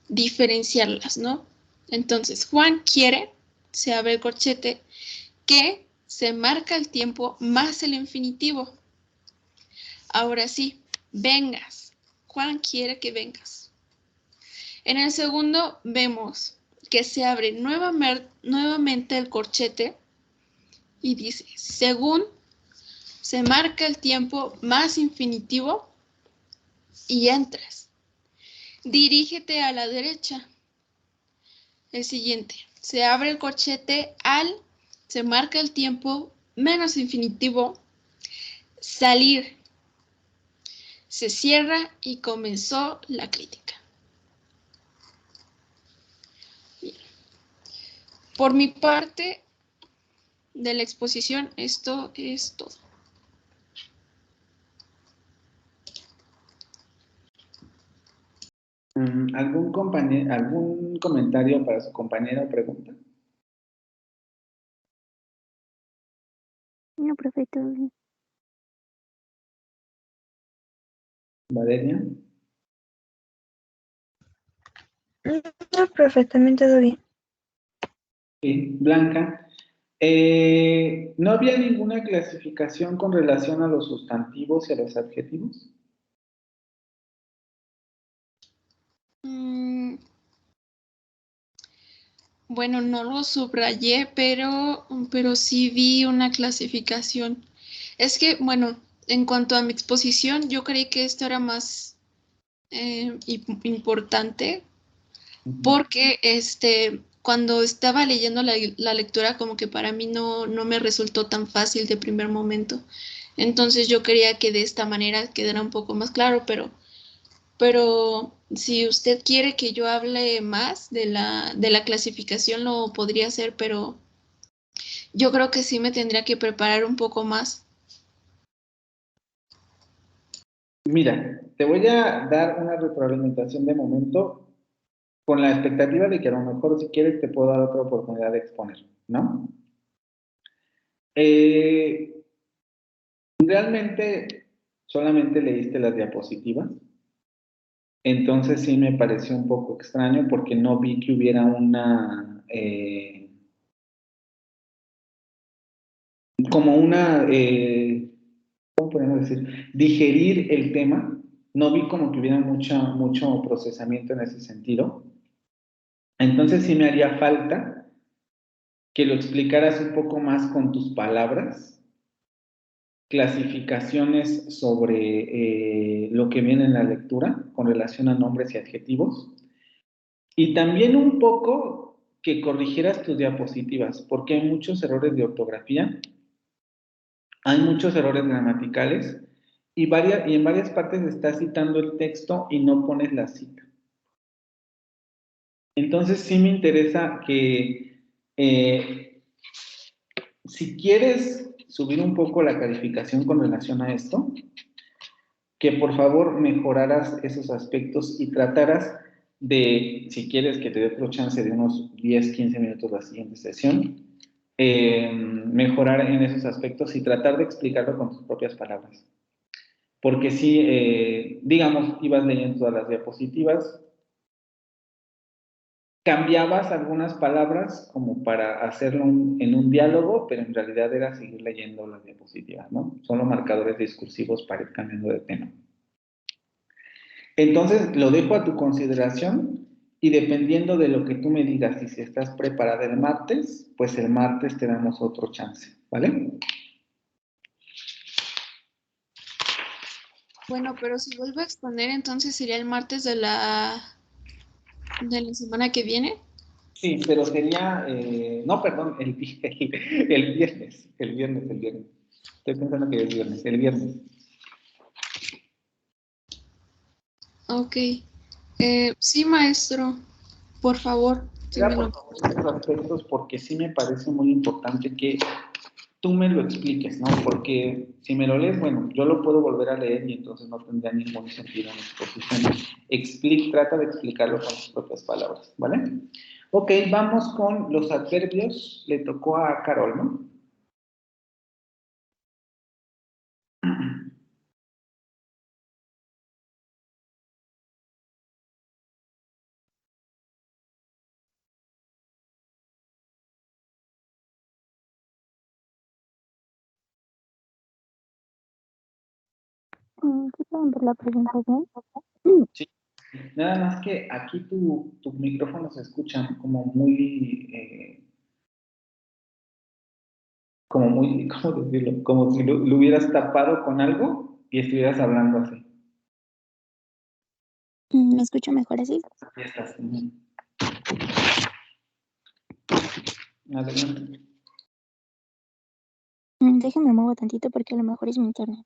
diferenciarlas, ¿no? Entonces, Juan quiere, se abre el corchete, que se marca el tiempo más el infinitivo. Ahora sí, vengas. Juan quiere que vengas. En el segundo vemos que se abre nuevamente el corchete y dice, según se marca el tiempo más infinitivo y entras. Dirígete a la derecha. El siguiente, se abre el corchete se marca el tiempo menos infinitivo, salir. Se cierra y comenzó la crítica. Bien. Por mi parte de la exposición, esto es todo. ¿Algún comentario para su compañera o pregunta? No, profe, todo bien. Valeria. No, profe, también todo bien. Sí, Blanca. ¿No había ninguna clasificación con relación a los sustantivos y a los adjetivos? Bueno, no lo subrayé, pero sí vi una clasificación. Es que, bueno, en cuanto a mi exposición, yo creí que esto era más importante porque cuando estaba leyendo la lectura, como que para mí no me resultó tan fácil de primer momento. Entonces yo quería que de esta manera quedara un poco más claro, pero si usted quiere que yo hable más de la clasificación, lo podría hacer, pero yo creo que sí me tendría que preparar un poco más. Mira, te voy a dar una retroalimentación de momento con la expectativa de que a lo mejor si quieres te puedo dar otra oportunidad de exponer, ¿no? Realmente solamente leíste las diapositivas, entonces sí me pareció un poco extraño porque no vi que hubiera como una, ¿cómo podemos decir? Digerir el tema, no vi como que hubiera mucho procesamiento en ese sentido. Entonces sí me haría falta que lo explicaras un poco más con tus palabras, clasificaciones sobre lo que viene en la lectura con relación a nombres y adjetivos, y también un poco que corrigieras tus diapositivas, porque hay muchos errores de ortografía, hay muchos errores gramaticales, y en varias partes estás citando el texto y no pones la cita. Entonces sí me interesa que si quieres subir un poco la calificación con relación a esto, que por favor mejoraras esos aspectos y trataras de, si quieres que te dé otro chance de unos 10, 15 minutos la siguiente sesión, mejorar en esos aspectos y tratar de explicarlo con tus propias palabras. Porque si, digamos, ibas leyendo todas las diapositivas, cambiabas algunas palabras como para hacerlo en un diálogo, pero en realidad era seguir leyendo las diapositivas, ¿no? Son los marcadores discursivos para ir cambiando de tema. Entonces, lo dejo a tu consideración y dependiendo de lo que tú me digas y si estás preparada el martes, pues el martes te damos otro chance, ¿vale? Bueno, pero si vuelvo a exponer, entonces sería el martes de la semana que viene. Sí, pero sería, no, perdón, el viernes, el viernes. Estoy pensando que es viernes, el viernes. Ok. Sí, maestro, por favor, si Era me por lo... favor estos aspectos porque sí me parece muy importante que tú me lo expliques, ¿no? Porque si me lo lees, bueno, yo lo puedo volver a leer y entonces no tendría ningún sentido en exposición. Trata de explicarlo con tus propias palabras, ¿vale? Ok, vamos con los adverbios. Le tocó a Carol, ¿no? ¿Sí pueden ver la presentación? Sí. Nada más que aquí tu micrófono se escucha como muy, ¿cómo decirlo? Como si lo hubieras tapado con algo y estuvieras hablando así. ¿Me escucho mejor así? Aquí estás. Adelante. Déjenme mover tantito porque a lo mejor es mi internet.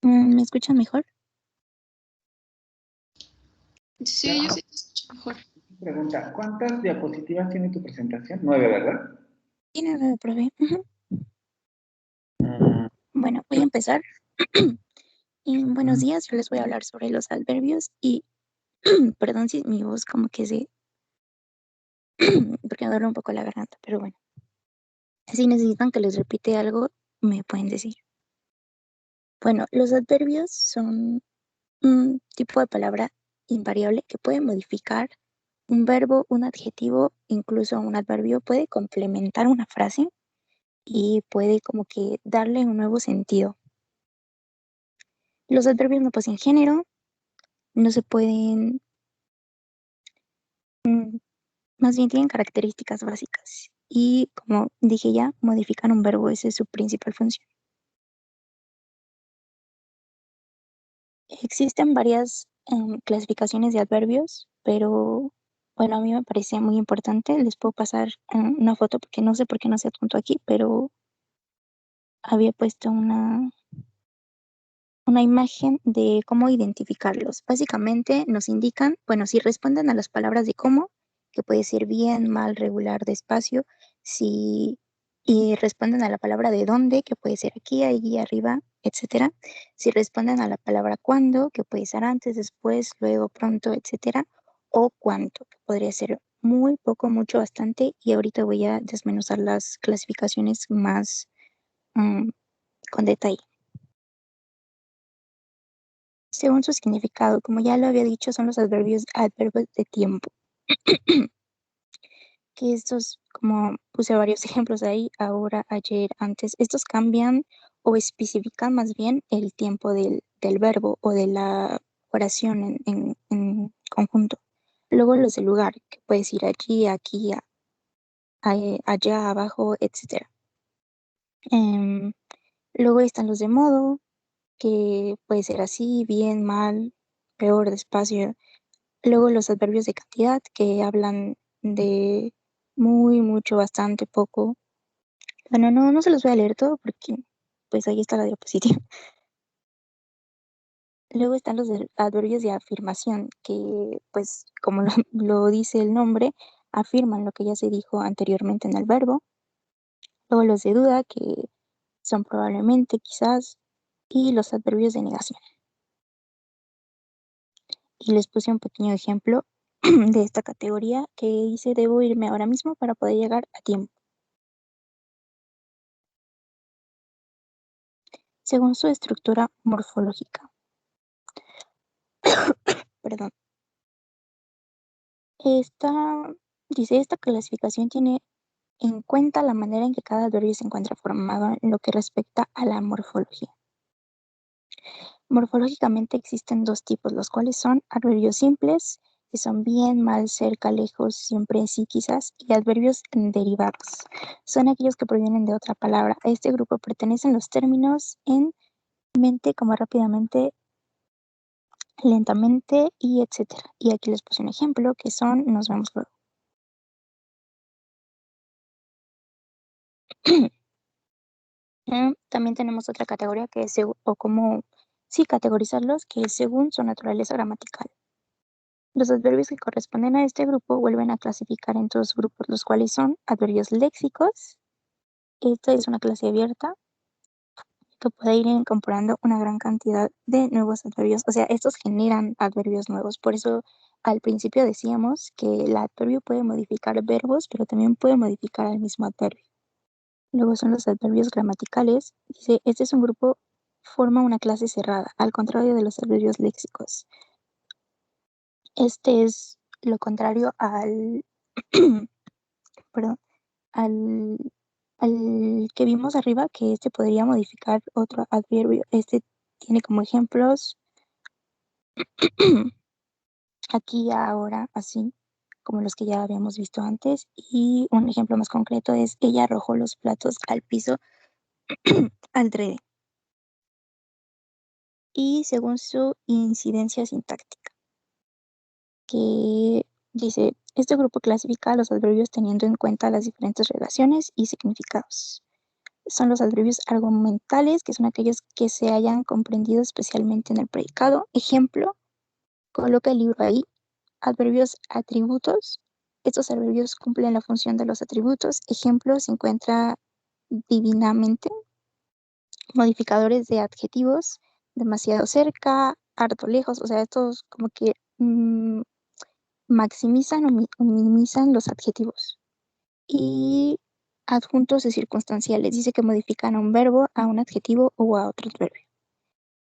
¿Me escuchan mejor? Sí, yo sí te escucho mejor. Pregunta, ¿cuántas diapositivas tiene tu presentación? 9, ¿verdad? Tiene 9, profe. Mm, Bueno, voy a empezar. Y buenos días, yo les voy a hablar sobre los adverbios y perdón si mi voz como que se... porque me duele un poco la garganta, pero bueno. Si necesitan que les repite algo, me pueden decir. Bueno, los adverbios son un tipo de palabra invariable que puede modificar un verbo, un adjetivo, incluso un adverbio puede complementar una frase y puede como que darle un nuevo sentido. Los adverbios no poseen género, no se pueden, más bien tienen características básicas y como dije ya, modifican un verbo, esa es su principal función. Existen varias clasificaciones de adverbios, pero bueno, a mí me parece muy importante. Les puedo pasar una foto porque no sé por qué no se adjuntó aquí, pero había puesto una imagen de cómo identificarlos. Básicamente nos indican, bueno, si responden a las palabras de cómo, que puede ser bien, mal, regular, despacio, si y responden a la palabra de dónde, que puede ser aquí, allí, arriba, etcétera. Si responden a la palabra cuándo, que puede ser antes, después, luego, pronto, etcétera, o cuánto, que podría ser muy poco, mucho, bastante, y ahorita voy a desmenuzar las clasificaciones más mm, con detalle. Según su significado, como ya lo había dicho, son los adverbios de tiempo, que estos, como puse varios ejemplos ahí, ahora, ayer, antes, estos cambian o especifican más bien el tiempo del verbo o de la oración en conjunto. Luego los de lugar, que puedes ir allí, aquí, allá, abajo, etc. Luego están los de modo, que puede ser así, bien, mal, peor, despacio. Luego los adverbios de cantidad que hablan de muy, mucho, bastante, poco. Bueno, no se los voy a leer todo porque pues ahí está la diapositiva. Luego están los adverbios de afirmación que pues como lo dice el nombre, afirman lo que ya se dijo anteriormente en el verbo. Luego los de duda que son probablemente, quizás, y los adverbios de negación. Y les puse un pequeño ejemplo de esta categoría que dice debo irme ahora mismo para poder llegar a tiempo. Según su estructura morfológica. Perdón. Esta clasificación tiene en cuenta la manera en que cada adverbio se encuentra formado en lo que respecta a la morfología. Morfológicamente existen dos tipos, los cuales son adverbios simples, que son bien, mal, cerca, lejos, siempre, sí, quizás, y adverbios derivados. Son aquellos que provienen de otra palabra. A este grupo pertenecen los términos en mente, como rápidamente, lentamente y etcétera. Y aquí les puse un ejemplo que son nos vemos luego. También tenemos otra categoría que es o como sí categorizarlos, que es según su naturaleza gramatical. Los adverbios que corresponden a este grupo vuelven a clasificar en dos grupos, los cuales son adverbios léxicos. Esta es una clase abierta que puede ir incorporando una gran cantidad de nuevos adverbios. O sea, estos generan adverbios nuevos. Por eso al principio decíamos que el adverbio puede modificar verbos, pero también puede modificar al mismo adverbio. Luego son los adverbios gramaticales. Dice, este es un grupo, forma una clase cerrada, al contrario de los adverbios léxicos. Este es lo contrario al, perdón, al, al que vimos arriba, que este podría modificar otro adverbio. Este tiene como ejemplos aquí, ahora, así, como los que ya habíamos visto antes. Y un ejemplo más concreto es, ella arrojó los platos al piso adrede. Y según su incidencia sintáctica, que dice, este grupo clasifica los adverbios teniendo en cuenta las diferentes relaciones y significados. Son los adverbios argumentales, que son aquellos que se hayan comprendido especialmente en el predicado. Ejemplo, coloca el libro ahí. Adverbios atributos. Estos adverbios cumplen la función de los atributos. Ejemplo, se encuentra divinamente. Modificadores de adjetivos, demasiado cerca, harto lejos. O sea, estos como que maximizan o minimizan los adjetivos. Y adjuntos de circunstanciales. Dice que modifican a un verbo, a un adjetivo o a otro adverbio.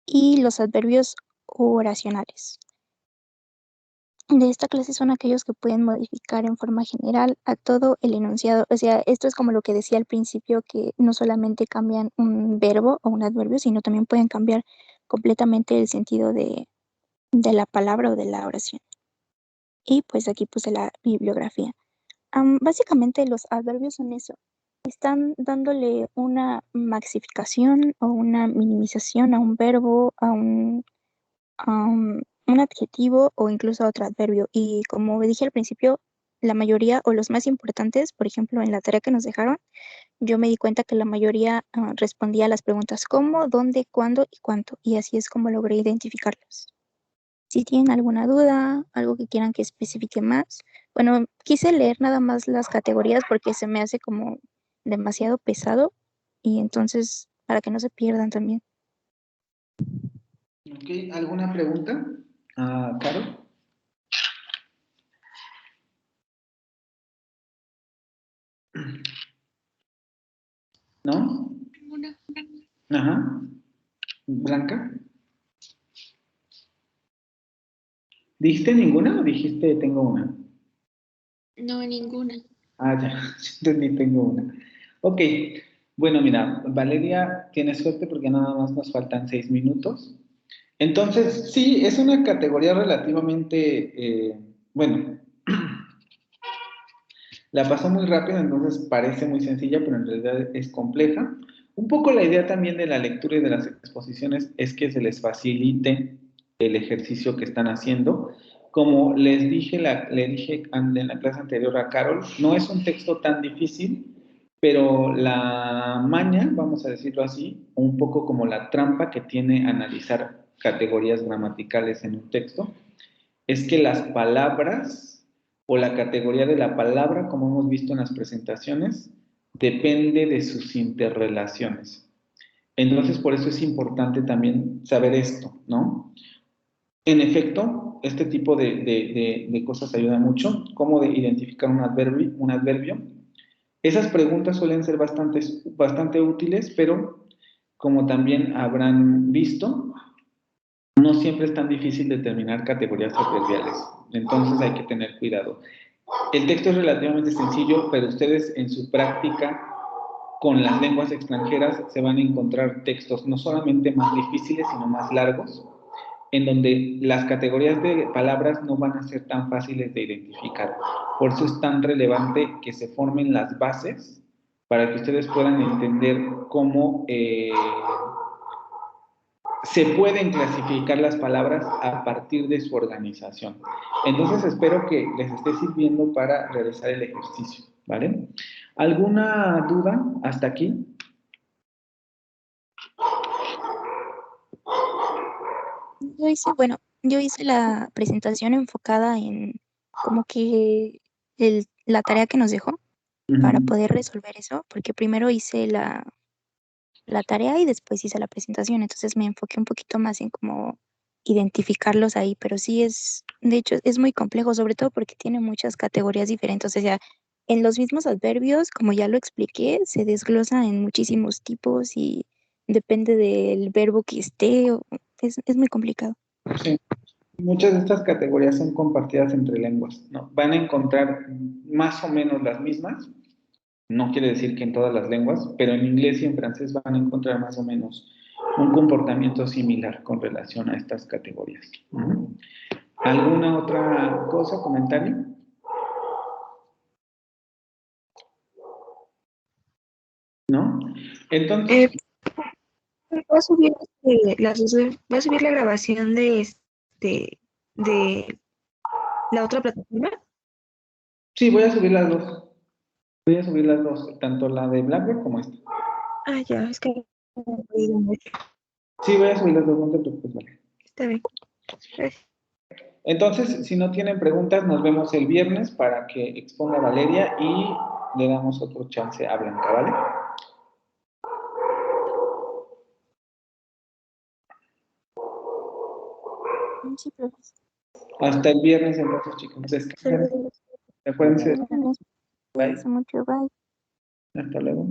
Y los adverbios oracionales. De esta clase son aquellos que pueden modificar en forma general a todo el enunciado. O sea, esto es como lo que decía al principio, que no solamente cambian un verbo o un adverbio, sino también pueden cambiar completamente el sentido de la palabra o de la oración. Y pues aquí puse la bibliografía. Básicamente los adverbios son eso. Están dándole una maxificación o una minimización a un verbo, a un adjetivo o incluso a otro adverbio. Y como dije al principio, la mayoría o los más importantes, por ejemplo, en la tarea que nos dejaron, yo me di cuenta que la mayoría respondía a las preguntas cómo, dónde, cuándo y cuánto. Y así es como logré identificarlos. Si tienen alguna duda, algo que quieran que especifique más. Bueno, quise leer nada más las categorías porque se me hace como demasiado pesado y entonces para que no se pierdan también. Ok, ¿alguna pregunta? Caro. ¿No? Ninguna. Ajá. ¿Blanca? ¿Dijiste ninguna o dijiste tengo una? No, ninguna. Ya, entendí, tengo una. Ok, bueno, mira, Valeria tiene suerte porque nada más nos faltan 6 minutos. Entonces, sí, es una categoría relativamente, bueno, la pasó muy rápido, entonces parece muy sencilla, pero en realidad es compleja. Un poco la idea también de la lectura y de las exposiciones es que se les facilite el ejercicio que están haciendo. Como les dije, le dije en la clase anterior a Carol, no es un texto tan difícil, pero la maña, vamos a decirlo así, un poco como la trampa que tiene analizar categorías gramaticales en un texto, es que las palabras o la categoría de la palabra, como hemos visto en las presentaciones, depende de sus interrelaciones. Entonces, por eso es importante también saber esto, ¿no? En efecto, este tipo de cosas ayuda mucho. ¿Cómo de identificar un adverbio? Esas preguntas suelen ser bastante útiles, pero como también habrán visto, no siempre es tan difícil determinar categorías adverbiales. Entonces hay que tener cuidado. El texto es relativamente sencillo, pero ustedes en su práctica con las lenguas extranjeras se van a encontrar textos no solamente más difíciles, sino más largos, en donde las categorías de palabras no van a ser tan fáciles de identificar. Por eso es tan relevante que se formen las bases para que ustedes puedan entender cómo se pueden clasificar las palabras a partir de su organización. Entonces espero que les esté sirviendo para realizar el ejercicio, ¿vale? ¿Alguna duda hasta aquí? Yo hice la presentación enfocada en como que la tarea que nos dejó para poder resolver eso, porque primero hice la tarea y después hice la presentación, entonces me enfoqué un poquito más en cómo identificarlos ahí, pero sí de hecho, es muy complejo, sobre todo porque tiene muchas categorías diferentes, o sea, en los mismos adverbios, como ya lo expliqué, se desglosa en muchísimos tipos y depende del verbo que esté. Es muy complicado. Sí. Muchas de estas categorías son compartidas entre lenguas, ¿no? Van a encontrar más o menos las mismas, no quiere decir que en todas las lenguas, pero en inglés y en francés van a encontrar más o menos un comportamiento similar con relación a estas categorías. ¿Alguna otra cosa, comentario? ¿No? Entonces, ¿Va a subir, va a subir la grabación de la otra plataforma? sí, voy a subir las dos. Voy a subir las dos, tanto la de Blackboard como esta. Ah, ya, es que no he podido mucho. Sí, voy a subir las dos, no te preocupes, vale. Está bien. Gracias. Entonces, si no tienen preguntas, nos vemos el viernes para que exponga Valeria y le damos otro chance a Blanca, ¿vale? Sí, profesor. Hasta el viernes entonces, chicos. Descansen. Saludos. Acuérdense. Cuídense Bye. mucho, bye. Hasta luego.